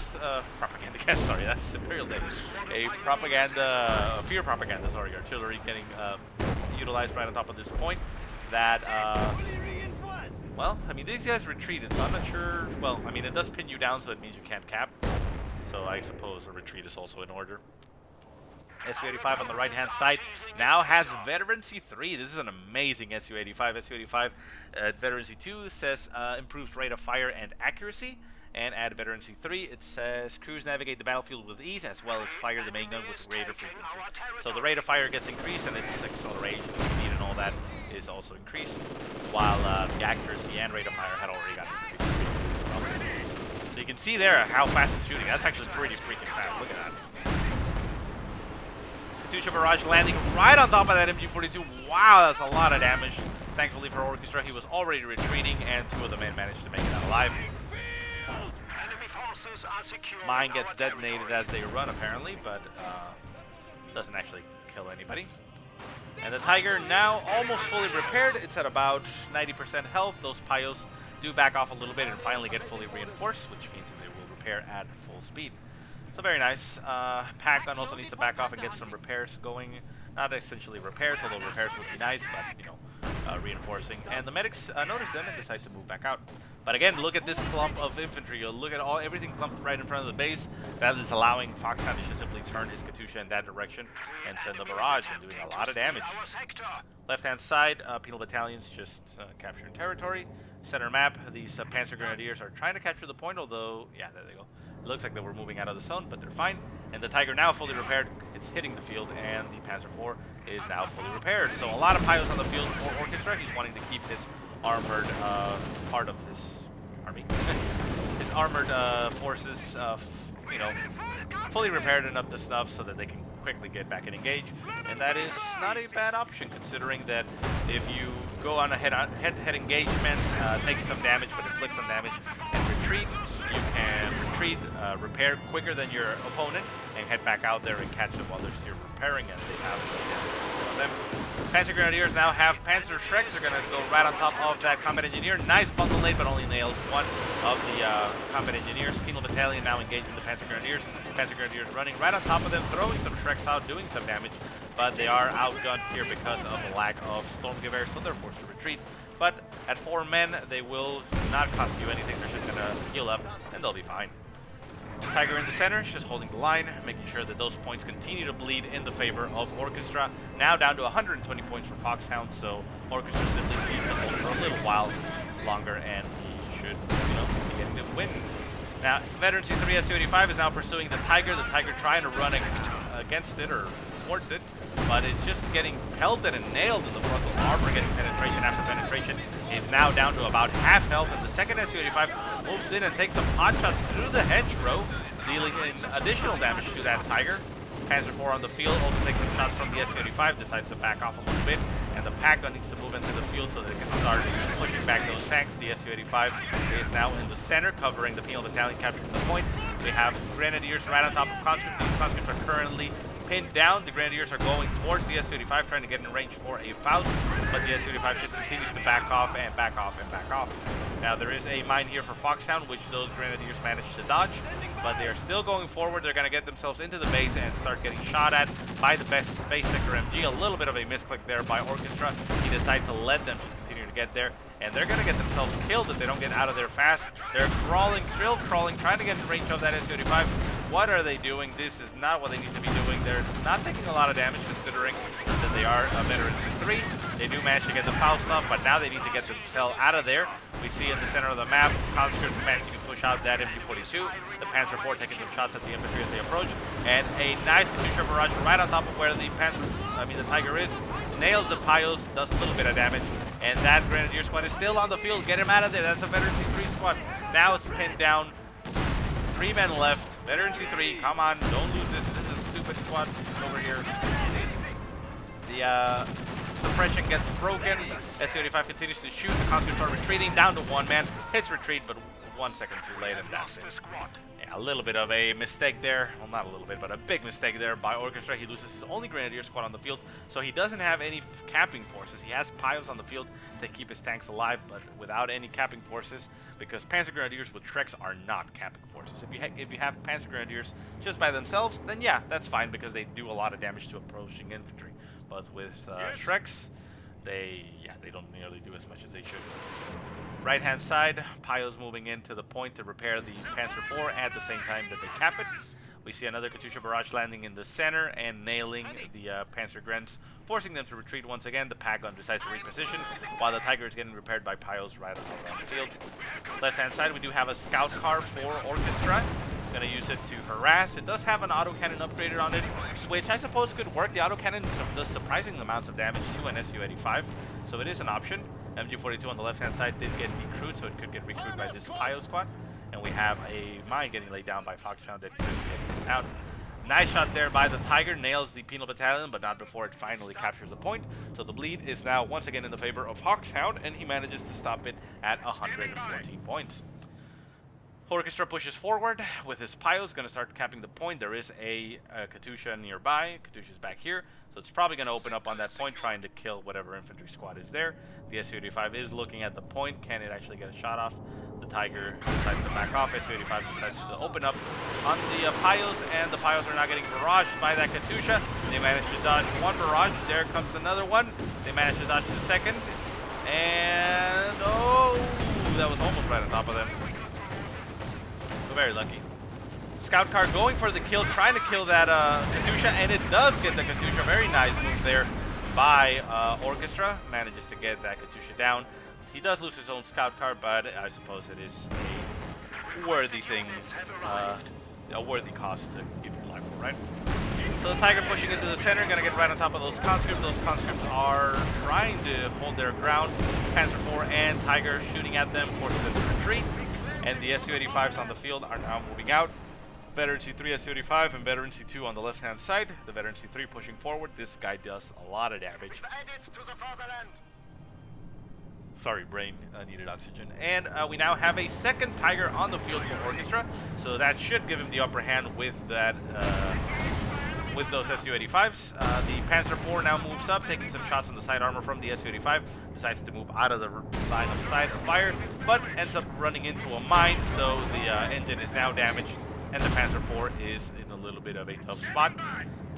sorry, that's Imperial Day. A fear propaganda, sorry, artillery getting utilized right on top of this point. That, well, I mean, these guys retreated, so I'm not sure. Well, I mean, it does pin you down, so it means you can't cap. So I suppose a retreat is also in order. SU-85 on the right-hand side now has Veterancy 3. This is an amazing SU-85. SU-85 at Veterancy 2 says improves rate of fire and accuracy. And at Veterancy 3, it says crews navigate the battlefield with ease as well as fire the main gun with greater frequency. So the rate of fire gets increased and its acceleration, speed, and all that is also increased, while the accuracy and rate of fire had already gotten increased. So you can see there how fast it's shooting. That's actually pretty freaking fast. Look at that. Katyusha barrage landing right on top of that MG42. Wow, that's a lot of damage. Thankfully for Orchestra, he was already retreating, and two of the men managed to make it out alive. Mine gets detonated as they run, apparently, but doesn't actually kill anybody. And the Tiger now almost fully repaired. It's at about 90% health. Those Pyos do back off a little bit and finally get fully reinforced, which means that they will repair at full speed. So very nice. Pack gun also needs to back off and get some repairs going. Not essentially repairs, although repairs would be nice, but you know, reinforcing. And the medics notice them and decide to move back out. But again, look at this clump of infantry. You'll look at everything clumped right in front of the base. That is allowing FOXHOUND to just simply turn his Katyusha in that direction and send a barrage and doing a lot of damage. Left-hand side, penal battalions just capturing territory. Center map, these Panzer Grenadiers are trying to capture the point, although, yeah, there they go. It looks like they were moving out of the zone, but they're fine. And the Tiger now fully repaired. It's hitting the field, and the Panzer IV is now fully repaired. So a lot of pilots on the field for Orchestra. He's wanting to keep his armored part of his army, his armored forces, you know, fully repaired and up to snuff so that they can quickly get back and engage. And that is not a bad option, considering that if you go on a head-to-head engagement, take some damage but inflict some damage and retreat, you can retreat, repair quicker than your opponent and head back out there and catch them while they're still repairing, and they have them. Panzer Grenadiers now have Panzer Shreks. They're going to go right on top of that Combat Engineer. Nice bundle late, but only nails one of the Combat Engineers. Penal Battalion now engaging the Panzer Grenadiers. Panzer Grenadiers running right on top of them, throwing some Shreks out, doing some damage, but they are outgunned here because of the lack of Stormgewehr, so they're forced to retreat. But at 4 men, they will not cost you anything. They're just going to heal up, and they'll be fine. Tiger in the center, just holding the line, making sure that those points continue to bleed in the favor of Orchestra. Now down to 120 points for FOXHOUND, so Orchestra simply needs to hold for a little while longer, and he should, you know, be getting the win. Now, Veteran C3 SU-85 is now pursuing the Tiger trying to run against it or towards it, but it's just getting pelted and nailed in the frontal armor, getting penetration after penetration. Is now down to about half health, and the second SU-85 moves in and takes some pot shots through the hedgerow, dealing in additional damage to that Tiger. Panzer IV on the field also takes some shots from the SU-85, decides to back off a little bit, and the pack gun needs to move into the field so that it can start pushing back those tanks. The SU-85 is now in the center, covering the penal battalion, capturing the point. We have Grenadiers right on top of conscripts. These conscripts are currently pinned down. The Grenadiers are going towards the SU-85, trying to get in range for a Faust, but the SU-85 just continues to back off and back off and back off. Now there is a mine here for FOXHOUND, which those Grenadiers managed to dodge, but they are still going forward. They're going to get themselves into the base and start getting shot at by the base sector MG. A little bit of a misclick there by Orchestra. He decided to let them just continue to get there, and they're going to get themselves killed if they don't get out of there fast. They're crawling, still crawling, trying to get in range of that SU-85. What are they doing? This is not what they need to be doing. They're not taking a lot of damage, considering that they are a Veteran C3. They do manage to get the Faust off, but now they need to get themselves out of there. We see in the center of the map, conscripts managing to push out that MG42. The Panzer IV taking some shots at the infantry as they approach, and a nice Katyusha barrage right on top of where the Tiger is. Nails the Pyos, does a little bit of damage, and that Grenadier squad is still on the field. Get him out of there. That's a Veteran C3 squad. Now it's pinned down. 3 men left. Veteran C3, come on, don't lose this. This is a stupid squad over here. The suppression gets broken. SU-85 continues to shoot. The conscripts are retreating down to 1 man. Hits retreat, but 1 second too late, and that's it. Yeah, a little bit of a mistake there. Well, not a little bit, but a big mistake there by Orchestra. He loses his only Grenadier squad on the field, so he doesn't have any capping forces. He has Pyos on the field to keep his tanks alive, but without any capping forces, because Panzer Grenadiers with Shreks are not capping forces. If you have Panzer Grenadiers just by themselves, then yeah, that's fine, because they do a lot of damage to approaching infantry. But with Shreks, they don't nearly do as much as they should. Right-hand side, Pyos moving into the point to repair the Panzer IV at the same time that they cap it, We see another Katyusha barrage landing in the center and nailing the Panzer Grens, forcing them to retreat once again. The Pagon decides to reposition, while the Tiger is getting repaired by Pios right around the field. Left-hand side, we do have a scout car for Orchestra. Going to use it to harass. It does have an autocannon upgraded on it, which I suppose could work. The autocannon does surprising amounts of damage to an Su-85, so it is an option. MG42 on the left-hand side did get decrewed, so it could get recruited by this Pio squad. And we have a mine getting laid down by FOXHOUND that could get out. Nice shot there by the Tiger, nails the penal battalion, but not before it finally captures the point. So the bleed is now once again in the favor of FOXHOUND, and he manages to stop it at 114 points. Orchestra pushes forward with his Pios, going to start capping the point. There is a Katyusha nearby. Katyusha's back here, so it's probably going to open up on that point, trying to kill whatever infantry squad is there. The Su-85 is looking at the point. Can it actually get a shot off? The Tiger decides to back off. Su-85 decides to open up on the Pios, and the Pios are now getting barraged by that Katyusha. They manage to dodge one barrage. There comes another one. They manage to dodge the second. And, oh, that was almost right on top of them. So very lucky. Scout car going for the kill, trying to kill that Katyusha, and it does get the Katyusha. Very nice move there by Orchestra. Manages to get that Katyusha down. He does lose his own scout car, but I suppose it is a worthy thing, a worthy cost to give your life for, right? So the Tiger pushing into the center, gonna get right on top of those conscripts. Those conscripts are trying to hold their ground. Panzer IV and Tiger shooting at them, forcing them to retreat. And the Su-85s on the field are now moving out. Veteran C3 Su-85 and Veteran C2 on the left-hand side. The Veteran C3 pushing forward. This guy does a lot of damage. Sorry, brain needed oxygen. And we now have a second Tiger on the field for Orchestra, so that should give him the upper hand with that, with those Su-85s. The Panzer IV now moves up, taking some shots on the side armor from the Su-85. Decides to move out of the line of sight of fire, but ends up running into a mine, so the engine is now damaged, and the Panzer IV is in a little bit of a tough spot.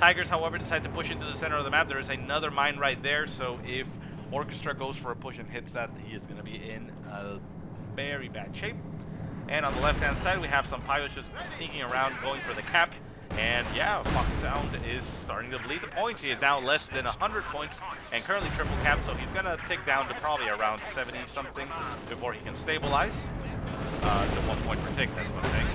Tigers, however, decide to push into the center of the map. There is another mine right there, so if Orchestra goes for a push and hits that, he is going to be in very bad shape. And on the left-hand side, we have some Pios just sneaking around, going for the cap. And yeah, FOXHOUND is starting to bleed the points. He is now less than 100 points and currently triple capped, so he's going to tick down to probably around 70-something before he can stabilize. To 1 point per tick, that's what I'm saying.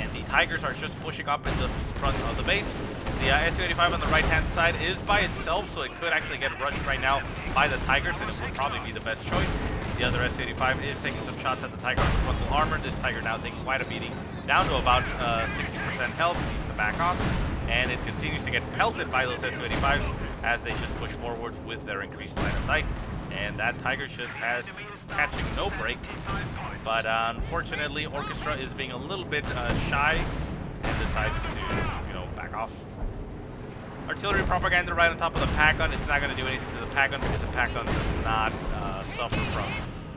And the Tigers are just pushing up in the front of the base. The Su-85 on the right-hand side is by itself, so it could actually get rushed right now by the Tigers, and it would probably be the best choice. The other Su-85 is taking some shots at the Tiger on the frontal armor. This Tiger now taking quite a beating, down to about 60% health. Needs to back off, and it continues to get pelted by those Su-85s as they just push forward with their increased line of sight. And that Tiger just has catching no break. But unfortunately, Orchestra is being a little bit shy and decides to, back off. Artillery propaganda right on top of the Pagon. It's not going to do anything to the Pagon because the Pagon does not suffer from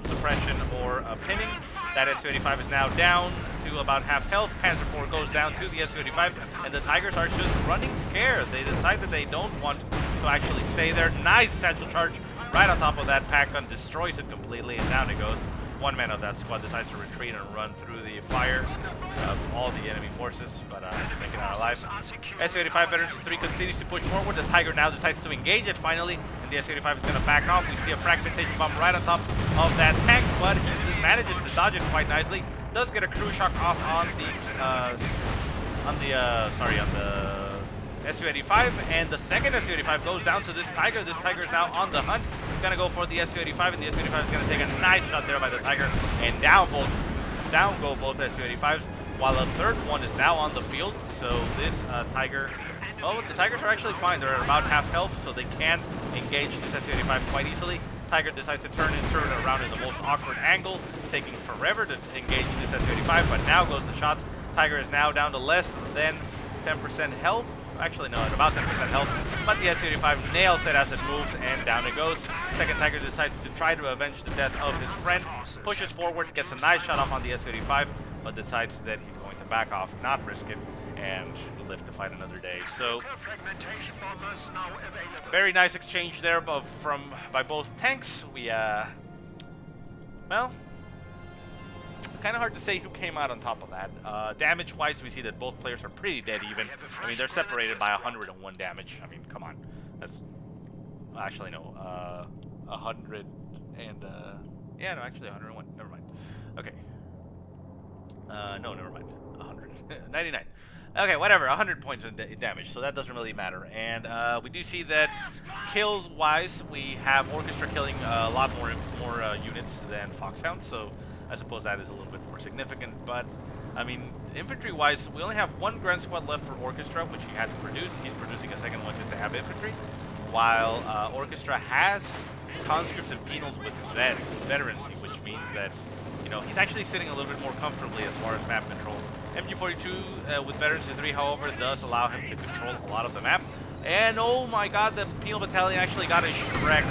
suppression or pinning. That Su-85 is now down to about half health. Panzer IV goes down to the Su-85, and the Tigers are just running scared. They decide that they don't want to actually stay there. Nice satchel charge right on top of that Pagon, destroys it completely, and down it goes. One man of that squad decides to retreat and run through the fire of all the enemy forces, but make it out alive. Su-85 Veteran C3 continues to push forward. The Tiger now decides to engage it finally, and the Su-85 is going to back off. We see a fragmentation bomb right on top of that tank, but he manages to dodge it quite nicely. Does get a crew shock off on the Su-85, and the second Su-85 goes down to this Tiger. This Tiger is now on the hunt. He's going to go for the Su-85, and the Su-85 is going to take a nice shot there by the Tiger, and down go both Su-85s, while a third one is now on the field. So this Tiger, well, the Tigers are actually fine. They're at about half health, so they can engage this Su-85 quite easily. Tiger decides to turn it around in the most awkward angle, taking forever to engage this Su-85, but now goes the shots. Tiger is now down to less than 10% health. Actually, no, at about 10% health, but the Su-85 nails it as it moves, and down it goes. Second Tiger decides to try to avenge the death of his friend, pushes forward, gets a nice shot off on the Su-85, but decides that he's going to back off, not risk it, and live to fight another day. So, very nice exchange there by both tanks. We, well, kind of hard to say who came out on top of that. Damage-wise, we see that both players are pretty dead even. I mean, they're separated by 101 damage. I mean, come on. That's... Actually, no. 100 and... yeah, no, actually 101. Never mind. Okay. No, never mind. 100. 99. Okay, whatever. 100 points in damage, so that doesn't really matter. And we do see that kills-wise, we have Orchestra killing a lot more units than Foxhound, so I suppose that is a little bit more significant. But, I mean, infantry-wise, we only have one Grand Squad left for Orchestra, which he had to produce. He's producing a second one just to have infantry, while Orchestra has conscripts and penals with veterancy, which means that, you know, he's actually sitting a little bit more comfortably as far as map control. MG42 with veterancy 3, however, does allow him to control a lot of the map. And oh my god, the penal battalion actually got a Shrek.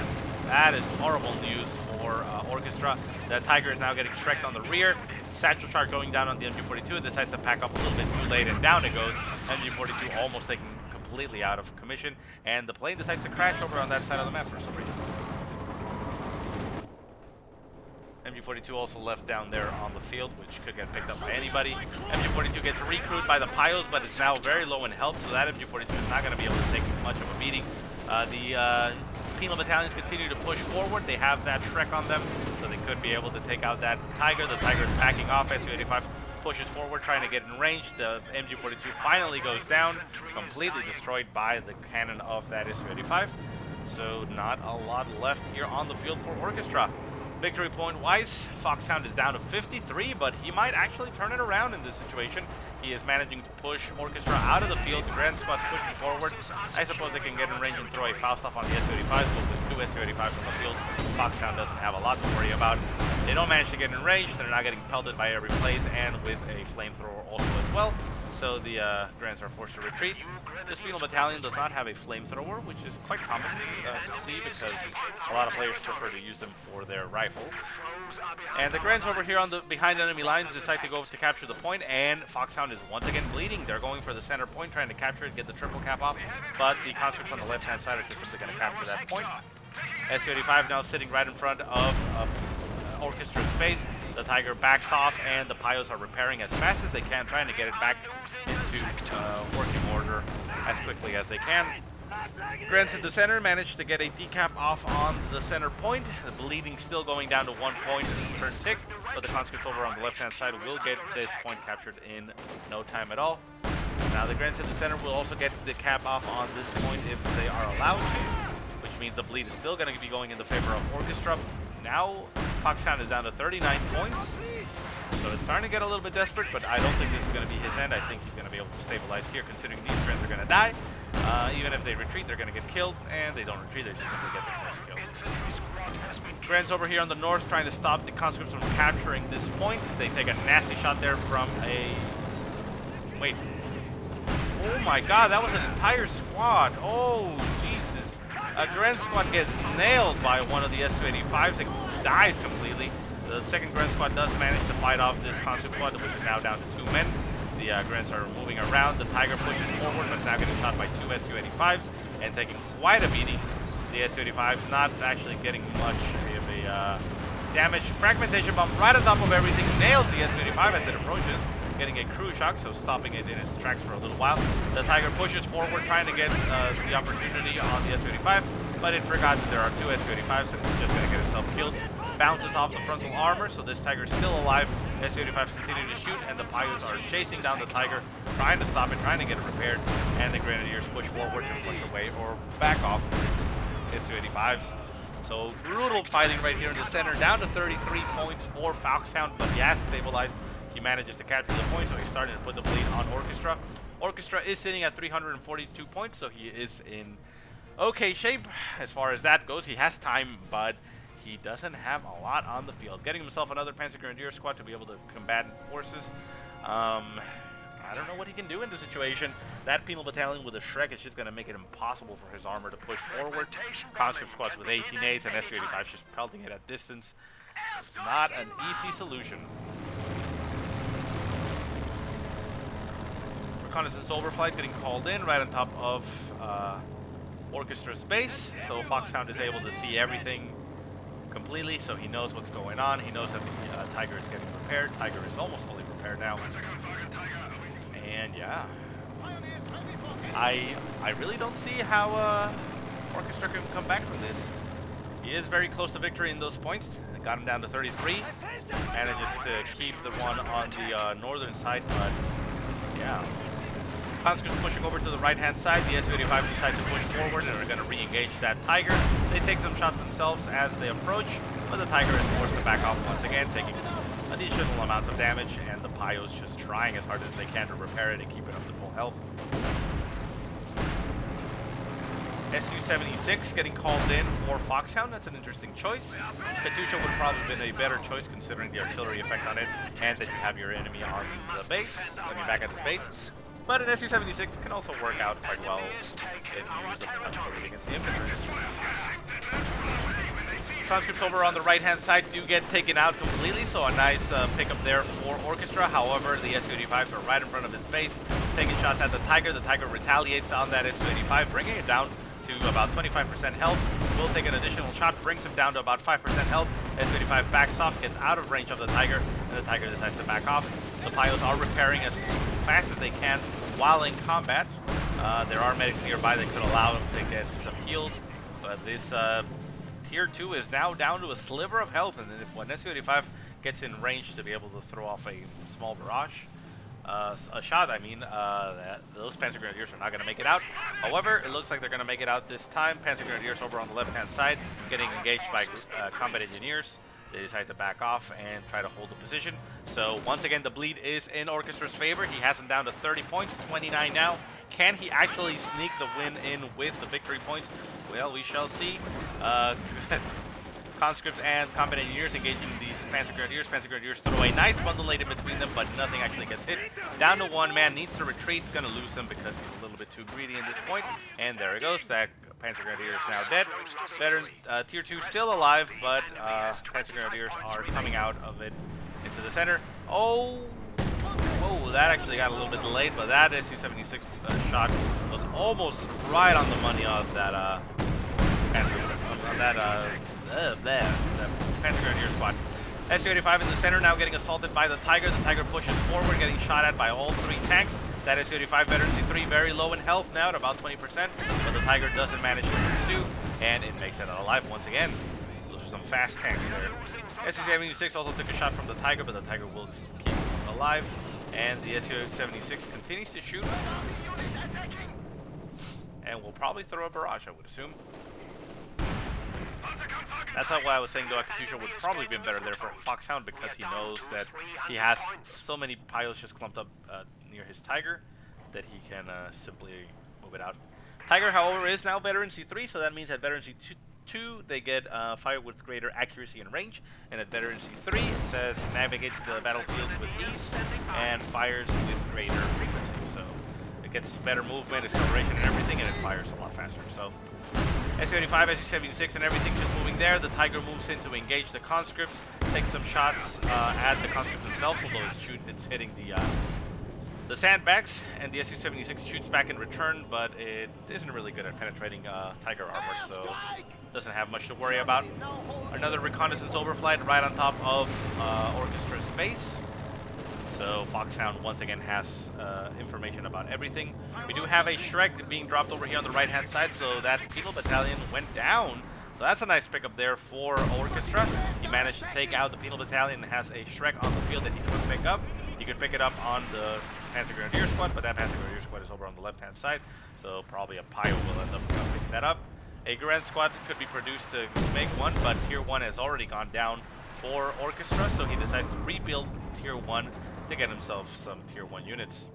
That is horrible news for Orchestra. The Tiger is now getting Shreked on the rear. Satchel Shark going down on the MG42 and decides to pack up a little bit too late, and down it goes. MG42 almost taken completely out of commission, and the plane decides to crash over on that side of the map for some reason. MG42 also left down there on the field, which could get picked up by anybody. MG42 gets recruited by the Pios, but is now very low in health, so that MG42 is not going to be able to take much of a beating. The penal battalions continue to push forward. They have that Shrek on them, so they could be able to take out that Tiger. The Tiger is backing off. Su-85 pushes forward, trying to get in range. The MG42 finally goes down, completely destroyed by the cannon of that Su-85. So not a lot left here on the field for Orchestra. Victory point-wise, Foxhound is down to 53, but he might actually turn it around in this situation. He is managing to push Orchestra out of the field. Grand Squad's pushing forward. I suppose they can get in range and throw a Faust-off on the Su-85s, but with two Su-85s on the field, Foxhound doesn't have a lot to worry about. They don't manage to get in range. They're not getting pelted by every place, and with a flamethrower also as well. So the Grands are forced to retreat. This penal battalion does not have a flamethrower, which is quite common to see because a lot of players prefer to use them for their rifles. And the Grands over here on the behind enemy lines decide to go to capture the point, and Foxhound is once again bleeding. They're going for the center point, trying to capture it, get the triple cap off, but the conscripts on the left-hand side are just simply going to capture that point. Su-85 now sitting right in front of Orchestra's base. The Tiger backs off, and the Pios are repairing as fast as they can, trying to get it back into working order as quickly as they can. Grants in the center managed to get a decap off on the center point. The bleeding still going down to 1 point per tick, but the conscripts over on the left-hand side will get this point captured in no time at all. Now the Grants in the center will also get the cap off on this point if they are allowed to, which means the bleed is still going to be going in the favor of Orchestra. Now Foxhound is down to 39 points, so it's starting to get a little bit desperate, but I don't think this is going to be his end. I think he's going to be able to stabilize here, considering these Grants are going to die. Even if they retreat, they're going to get killed, and they don't retreat, they just simply get themselves killed. Grants over here on the north trying to stop the conscripts from capturing this point. They take a nasty shot there from a... Wait. Oh my god, that was an entire squad. Oh, Jesus. A Grand Squad gets nailed by one of the Su-85s. It dies completely. The second Grand Squad does manage to fight off this conscript squad, which is now down to 2 men. The Grands are moving around. The Tiger pushes forward, but is now getting shot by 2 Su-85s and taking quite a beating. The Su-85s not actually getting much of a damage. Fragmentation bomb right on top of everything nails the Su-85 as it approaches, getting a crew shock, so stopping it in its tracks for a little while. The Tiger pushes forward, trying to get the opportunity on the Su-85, but it forgot that there are 2 Su-85s, and it's just going to get itself killed. Bounces off the frontal armor, so this Tiger is still alive. Su-85s continue to shoot, and the Pios are chasing down the Tiger, trying to stop it, trying to get it repaired, and the Grenadiers push forward to push away or back off Su-85s. So brutal fighting right here in the center, down to 33 points for Foxhound, but he has stabilized. He manages to capture the point, so he's starting to put the bleed on Orchestra. Orchestra is sitting at 342 points, so he is in okay shape as far as that goes. He has time, but he doesn't have a lot on the field. Getting himself another Panzer Grenadier squad to be able to combat forces. I don't know what he can do in this situation. That penal battalion with a Shrek is just going to make it impossible for his armor to push forward. Conscript squads with 18-8s and Su-85 just pelting it at distance. It's not an easy solution. Reconnaissance overflight getting called in right on top of Orchestra's base, so Foxhound is able to see everything completely, so he knows what's going on. He knows that the Tiger is getting repaired. Tiger is almost fully repaired now. And yeah, I really don't see how Orchestra can come back from this. He is very close to victory in those points. It got him down to 33. Manages to keep the one on the northern side, but yeah. Conscripts pushing over to the right-hand side. The Su-85 decides to push forward and are going to re-engage that Tiger. They take some shots themselves as they approach, but the Tiger is forced to back off once again, taking additional amounts of damage, and the Pio's just trying as hard as they can to repair it and keep it up to full health. Su-76 getting called in for Foxhound. That's an interesting choice. Katusha would probably have been a better choice considering the artillery effect on it and that you have your enemy on the base, I mean back at his base. But an Su-76 can also work out quite well if you use artillery against the infantry. Conscripts over on the right-hand side do get taken out completely, so a nice pickup there for Orchestra. However, the Su-85s are right in front of his base, taking shots at the Tiger. The Tiger retaliates on that Su-85, bringing it down to about 25% health. Will take an additional shot, brings him down to about 5% health. Su-85 backs off, gets out of range of the Tiger, and the Tiger decides to back off. The Pios are repairing as fast as they can while in combat. There are medics nearby that could allow them to get some heals, but this Tier 2 is now down to a sliver of health, and if when Su-85 gets in range to be able to throw off a small barrage, a shot, I mean, those Panzer Grenadiers are not going to make it out. However, it looks like they're going to make it out this time. Panzer Grenadiers over on the left-hand side getting engaged by combat engineers. They decide to back off and try to hold the position. So once again, the bleed is in Orchestra's favor. He has him down to 30 points, 29 now. Can he actually sneak the win in with the victory points? Well, we shall see. Conscripts and combat engineers engaging these Panzer Grenadiers. Panzer Grenadiers throw a nice bundle in between them, but nothing actually gets hit. Down to one man, needs to retreat. It's going to lose him because he's a little bit too greedy in this point. And there it goes. That Panzer Grenadier is now dead. Veteran Tier 2 still alive, but Panzer Grenadiers are coming out of it into the center. Oh, that actually got a little bit delayed, but that Su-76 shot was almost right on the money of that Panzer Grenadier squad. Su-85 in the center now getting assaulted by the Tiger. The Tiger pushes forward, getting shot at by all three tanks. That Su-85 Veteran C3 very low in health now at about 20%, but the Tiger doesn't manage to pursue, and it makes it alive once again. Those are some fast tanks there. Su-76 also took a shot from the Tiger, but the Tiger will keep alive, and the Su-76 continues to shoot, and will probably throw a barrage, I would assume. That's not why I was saying though Katusha would probably been better there for Foxhound, because he knows that he has so many Pios just clumped up near his Tiger that he can simply move it out. Tiger, however, is now Veteran C3, so that means that Veteran C2 they get fire with greater accuracy and range, and at Veteran C3 it says navigates the battlefield with ease and fires with greater frequency. So it gets better movement, acceleration, and everything, and it fires a lot faster. So Su-85, Su-76, and everything just moving there. The Tiger moves in to engage the conscripts, takes some shots at the conscripts themselves, although it's hitting the sandbags, and the Su-76 shoots back in return, but it isn't really good at penetrating Tiger armor, so doesn't have much to worry about. Another reconnaissance overflight right on top of Orchestra's base. So Foxhound once again has information about everything. We do have a Shrek being dropped over here on the right-hand side, so that Penal Battalion went down. So that's a nice pickup there for Orchestra. He managed to take out the Penal Battalion and has a Shrek on the field that he could pick up. He could pick it up on the Panzer Grenadier squad, but that Panzer Grenadier squad is over on the left-hand side, so probably a Pio will end up picking that up. A Grand squad could be produced to make one, but Tier 1 has already gone down for Orchestra, so he decides to rebuild Tier 1 to get himself some Tier 1 units.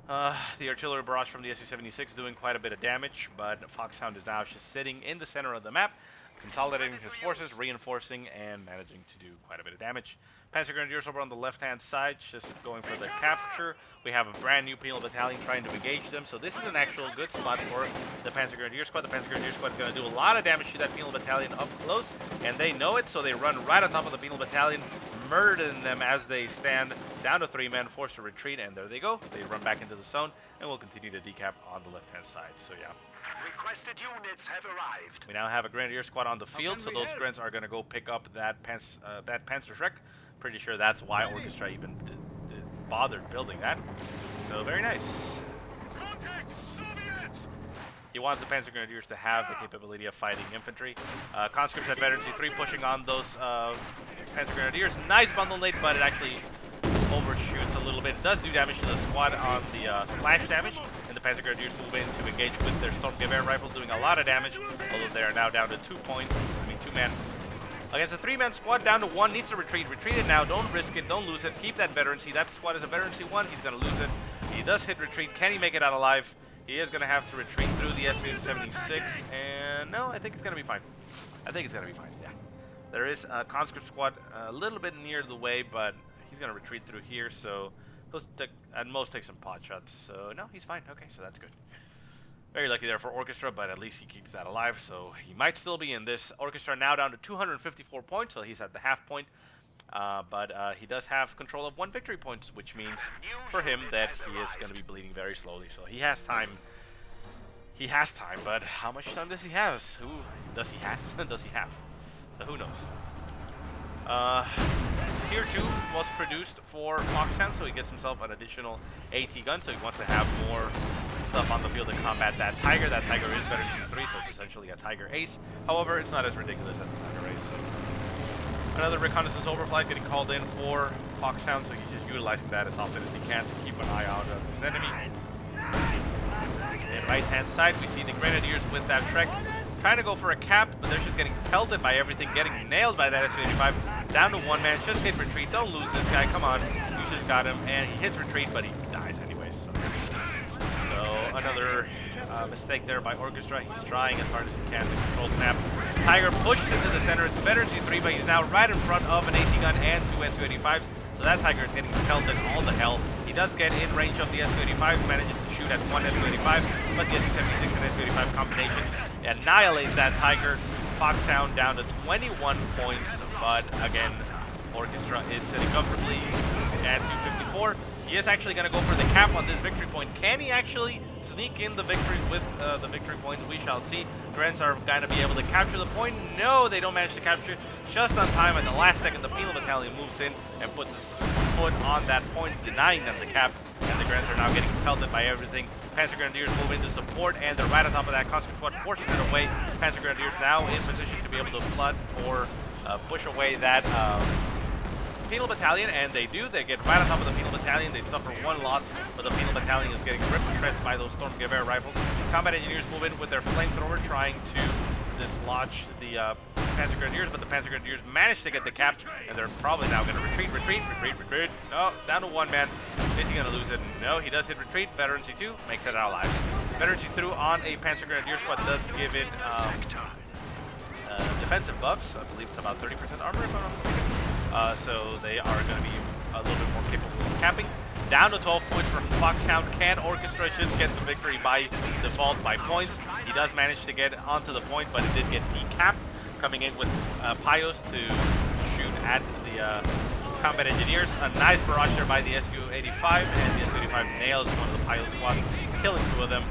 The artillery barrage from the Su-76 doing quite a bit of damage, but Foxhound is now just sitting in the center of the map, consolidating his forces, reinforcing, and managing to do quite a bit of damage. Panzer Grenadiers over on the left-hand side, just going for the capture. We have a brand new Penal Battalion trying to engage them, so this is an actual good spot for the Panzer Grenadier squad. The Panzer Grenadier squad is going to do a lot of damage to that Penal Battalion up close, and they know it, so they run right on top of the Penal Battalion, murdering them as they stand down to 3 men, forced to retreat, and there they go. They run back into the zone, and we'll continue to decap on the left-hand side. So yeah. Requested units have arrived. We now have a Grenadier squad on the field, so those Grens are going to go pick up that Panzer Shrek. Pretty sure that's why Orchestra even bothered building that. So very nice. Contact! Soviets! He wants the Panzer Grenadiers to have the capability of fighting infantry. Conscripts at Veteran C3 pushing on those Panzer Grenadiers. Nice bundle nade, but it actually overshoots a little bit. It does do damage to the squad on the splash damage, and the Panzer Grenadiers move in to engage with their Sturmgewehr rifles, doing a lot of damage, although they are now down to 2 points. I mean, 2 men. Against a 3-man squad down to 1, needs to retreat. Retreat it now, don't risk it, don't lose it. Keep that Veteran C. That squad is a Veteran C1, he's going to lose it. He does hit retreat. Can he make it out alive? He is going to have to retreat through the Su-76, and no, I think it's going to be fine. I think it's going to be fine, yeah. There is a conscript squad a little bit near the way, but he's going to retreat through here, so he'll at most take some pot shots. So no, he's fine. Okay, so that's good. Very lucky there for Orchestra, but at least he keeps that alive, so he might still be in this. Orchestra now down to 254 points, so he's at the half point. But he does have control of 1 victory point, which means for him that he is going to be bleeding very slowly. So he has time. He has time, but how much time does he have? Who does he have? Does he have? Who knows? Tier 2 was produced for FOXHOUND, so he gets himself an additional AT gun, so he wants to have more stuff on the field to combat that Tiger. That Tiger is better than 3, so it's essentially a Tiger Ace. However, it's not as ridiculous as the Tiger Ace. So. Another reconnaissance overflight getting called in for FOXHOUND, so he's just utilizing that as often as he can to keep an eye out of his enemy. And right-hand side, we see the Grenadiers with that Trek trying to go for a cap, but they're just getting pelted by everything, getting nailed by that Su-85. Down to 1 man, just hit retreat. Don't lose this guy, come on. You just got him, and he hits retreat, but he dies anyways. So another mistake there by Orchestra. He's trying as hard as he can to control the map. Tiger pushed into the center. It's a Veteran C3, but he's now right in front of an AT gun and 2 Su-85s. So that Tiger is getting pelted all the hell. He does get in range of the Su-85s, manages to shoot at 1 Su-85, but the Su-76 and Su-85 combination annihilates that Tiger. FOXHOUND down to 21 points, but again, Orchestra is sitting comfortably at 254. He is actually going to go for the cap on this victory point. Can he actually sneak in the victory with the victory point? We shall see. Grens are going to be able to capture the point. No, they don't manage to capture. Just on time, at the last second, the Penal Battalion moves in and puts his foot on that point, denying them the cap. And the Grens are now getting pelted by everything. Panzer Grenadiers move in to support, and they're right on top of that. Conscript squad forces it away. Panzer Grenadiers now in position to be able to flood or push away that Penal Battalion, and they do. They get right on top of the Penal Battalion. They suffer 1 loss, but the Penal Battalion is getting ripped to shreds by those Sturmgewehr rifles. Combat engineers move in with their flamethrower, trying to dislodge the Panzer Grenadiers, but the Panzer Grenadiers manage to get the cap, and they're probably now going to retreat. No, down to 1 man. Is he going to lose it? No, he does hit retreat. Veteran C2 makes it out alive. Veteran C2 on a Panzer Grenadier squad does give it defensive buffs. I believe it's about 30% armor, if I'm not mistaken. So they are going to be a little bit more capable of capping. Down to 12 points from FOXHOUND. Can Orchestra just get the victory by default by points? He does manage to get onto the point, but it did get decapped. Coming in with Pios to shoot at the combat engineers. A nice barrage there by the Su-85, and the Su-85 nails one of the Pios squad, killing 2 of them.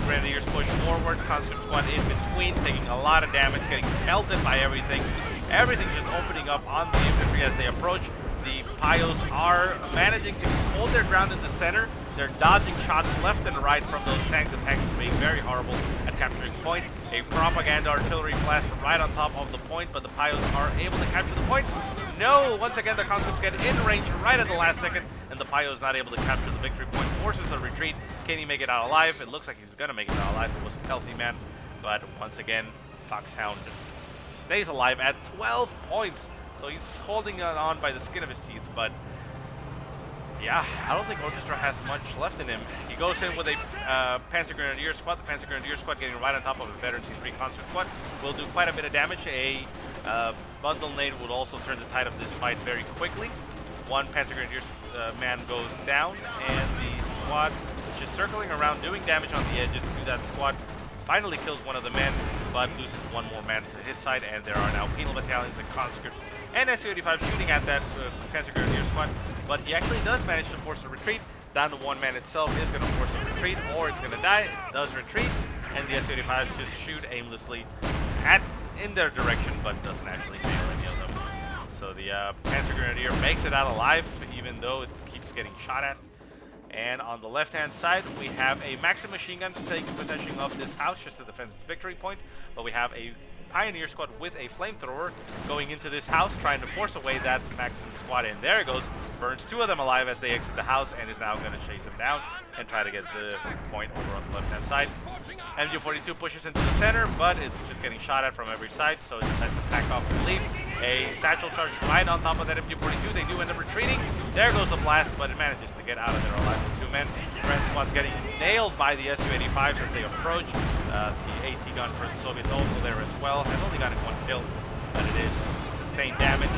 Grenadiers push forward, conscript squad in between, taking a lot of damage, getting pelted by everything. Everything just opening up on the infantry as they approach. The Pios are managing to hold their ground in the center. They're dodging shots left and right from those tanks. The tanks are being very horrible at capturing point. A propaganda artillery blast right on top of the point, but the Pios are able to capture the point. No! Once again, the conscripts get in range right at the last second, and the Pios not able to capture the victory point. Forces a retreat. Can he make it out alive? It looks like he's going to make it out alive. It was a healthy man, but once again, FOXHOUND stays alive at 12 points. So he's holding on by the skin of his teeth, but yeah, I don't think Orchestra has much left in him. He goes in with a Panzer Grenadier squad. The Panzer Grenadier squad getting right on top of a Veteran C3 conscript squad will do quite a bit of damage. A bundle nade would also turn the tide of this fight very quickly. 1 Panzer Grenadier man goes down, and the squad is just circling around, doing damage on the edges to that squad. finally kills one of the men, but loses one more man to his side, and there are now penal battalions and conscripts and SU-85 shooting at that Panzer Grenadier squad, but he actually does manage to force a retreat. Down to one man itself is going to force a retreat, or it's going to die. It does retreat, and the SU-85 just shoot aimlessly in their direction, but doesn't actually nail any of them. So the Panzer Grenadier makes it out alive, even though it keeps getting shot at. And on the left-hand side, we have a Maxim machine gun taking possession of this house just to defend its victory point. But we have a Pioneer squad with a flamethrower going into this house, trying to force away that Maxim squad. And there it goes, burns two of them alive as they exit the house, and is now going to chase them down and try to get the point over on the left-hand side. MG42 pushes into the center, but it's just getting shot at from every side, so it decides to pack off and leave. A satchel charge right on top of that MG42. They do end up retreating. There goes the blast, but it manages to get out of there alive with two men. Grand squad's getting nailed by the Su-85s as they approach. The AT gun for the Soviets also there as well. Has only gotten one kill, but it is sustained damage.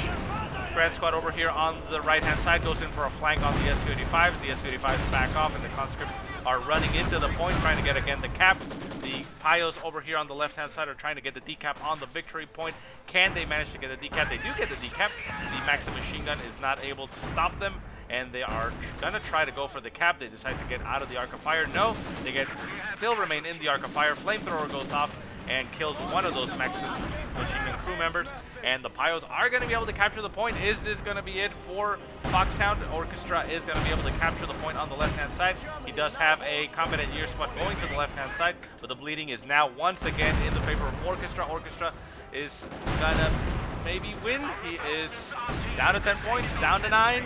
Grand squad over here on the right-hand side goes in for a flank on the Su-85s. The Su-85s back off, and the conscripts are running into the point, trying to get again the cap. The Pios over here on the left-hand side are trying to get the decap on the victory point. Can they manage to get the decap? They do get the decap. The Maxim machine gun is not able to stop them, and they are gonna try to go for the cap. They decide to get out of the arc of fire. No, they still remain in the arc of fire. Flamethrower goes off and kills one of those Maxim machine gun crew members, and the Pios are going to be able to capture the point. Is this going to be it for FOXHOUND? Orchestra is going to be able to capture the point on the left-hand side. He does have a combat engineer squad going to the left-hand side, but the bleeding is now once again in the favor of Orchestra. Orchestra is going to maybe win. He is down to 10 points, down to 9.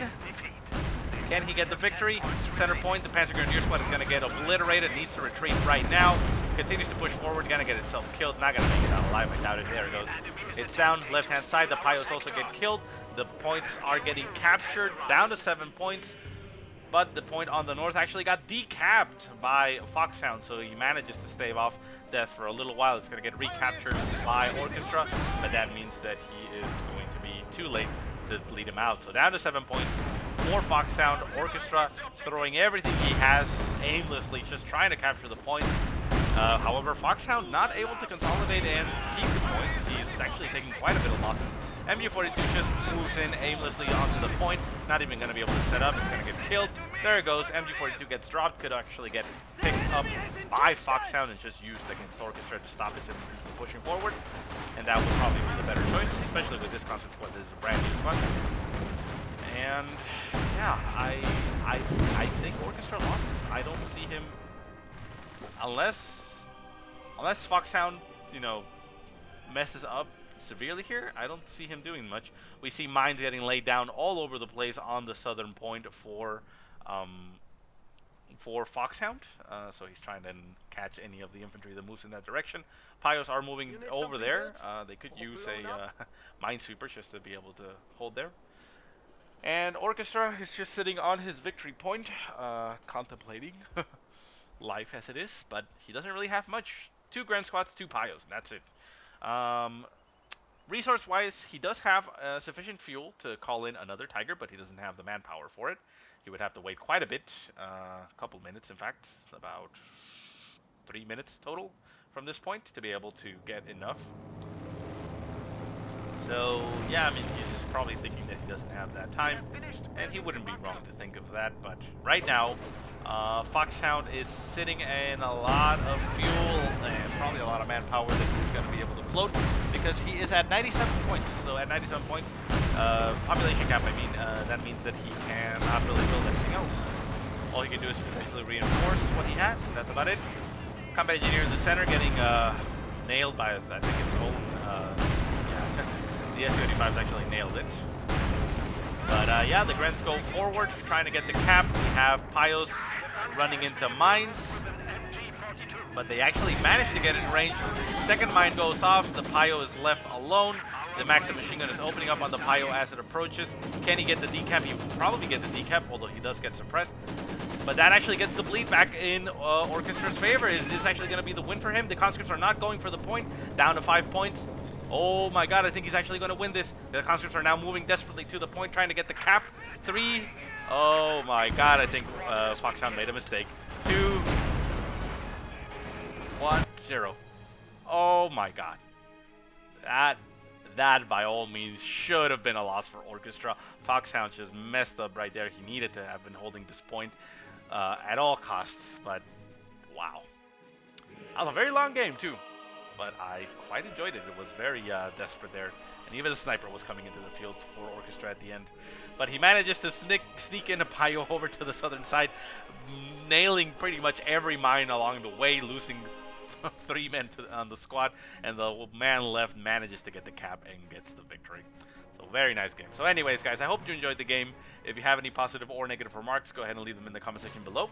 Can he get the victory? Center point, the Panzer Grenadier squad is going to get obliterated. Needs to retreat right now. Continues to push forward, gonna get itself killed. Not gonna make it out alive, I doubt it. There it goes. It's down, left-hand side. The Pios also get killed. The points are getting captured, down to 7 points. But the point on the north actually got decapped by FOXHOUND, so he manages to stave off death for a little while. It's gonna get recaptured by Orchestra, but that means that he is going to be too late to lead him out. So down to 7 points for FOXHOUND. Orchestra throwing everything he has aimlessly, just trying to capture the point. However, FOXHOUND not able to consolidate and keep the points. He's actually taking quite a bit of losses. MG42 just moves in aimlessly onto the point. Not even going to be able to set up. It's going to get killed. There it goes. MG42 gets dropped. Could actually get picked up by FOXHOUND and just used against Orchestra to stop his infantry from pushing forward. And that would probably be the better choice, especially with this concept squad. This is a brand new squad. And yeah, I think Orchestra lost this. I don't see him, unless FOXHOUND, you know, messes up severely here. I don't see him doing much. We see mines getting laid down all over the place on the southern point for FOXHOUND. So he's trying to catch any of the infantry that moves in that direction. Pios are moving over there. They could use a minesweeper just to be able to hold there. And Orchestra is just sitting on his victory point, contemplating life as it is, but he doesn't really have much. 2 Grand Squads, 2 Pios, and that's it. Resource-wise, he does have sufficient fuel to call in another Tiger, but he doesn't have the manpower for it. He would have to wait quite a bit, a couple minutes in fact, about 3 minutes total from this point to be able to get enough. So, yeah, I mean, he's probably thinking that he doesn't have that time, and he wouldn't be wrong to think of that, but right now, FOXHOUND is sitting in a lot of fuel and probably a lot of manpower that he's going to be able to float, because he is at 97 points. So at 97 points, population cap, I mean, that means that he cannot really build anything else. All he can do is potentially reinforce what he has, and that's about it. Combat engineer in the center getting nailed by, I think, his own, the Su-85's actually nailed it. But yeah, the Grens go forward, trying to get the cap. We have Pios running into mines, but they actually managed to get in range. Second mine goes off, the Pio is left alone. The Maxim machine gun is opening up on the Pio as it approaches. Can he get the decap? He will probably get the decap, although he does get suppressed. But that actually gets the bleed back in Orchestra's favor. Is this actually going to be the win for him? The conscripts are not going for the point, down to 5 points. Oh my god, I think he's actually going to win this. The conscripts are now moving desperately to the point, trying to get the cap. 3. Oh my god, I think FOXHOUND made a mistake. 2. 1-0. Oh my god. That by all means should have been a loss for Orchestra. FOXHOUND just messed up right there. He needed to have been holding this point at all costs, but wow. That was a very long game too, but I quite enjoyed it. It was very desperate there, and even a sniper was coming into the field for Orchestra at the end. But he manages to sneak in a Pio over to the southern side, nailing pretty much every mine along the way, losing 3 men on the squad, and the man left manages to get the cap and gets the victory. So very nice game. So anyways, guys, I hope you enjoyed the game. If you have any positive or negative remarks, go ahead and leave them in the comment section below.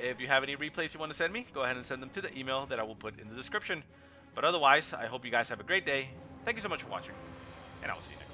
If you have any replays you want to send me, go ahead and send them to the email that I will put in the description. But otherwise, I hope you guys have a great day. Thank you so much for watching, and I will see you next time.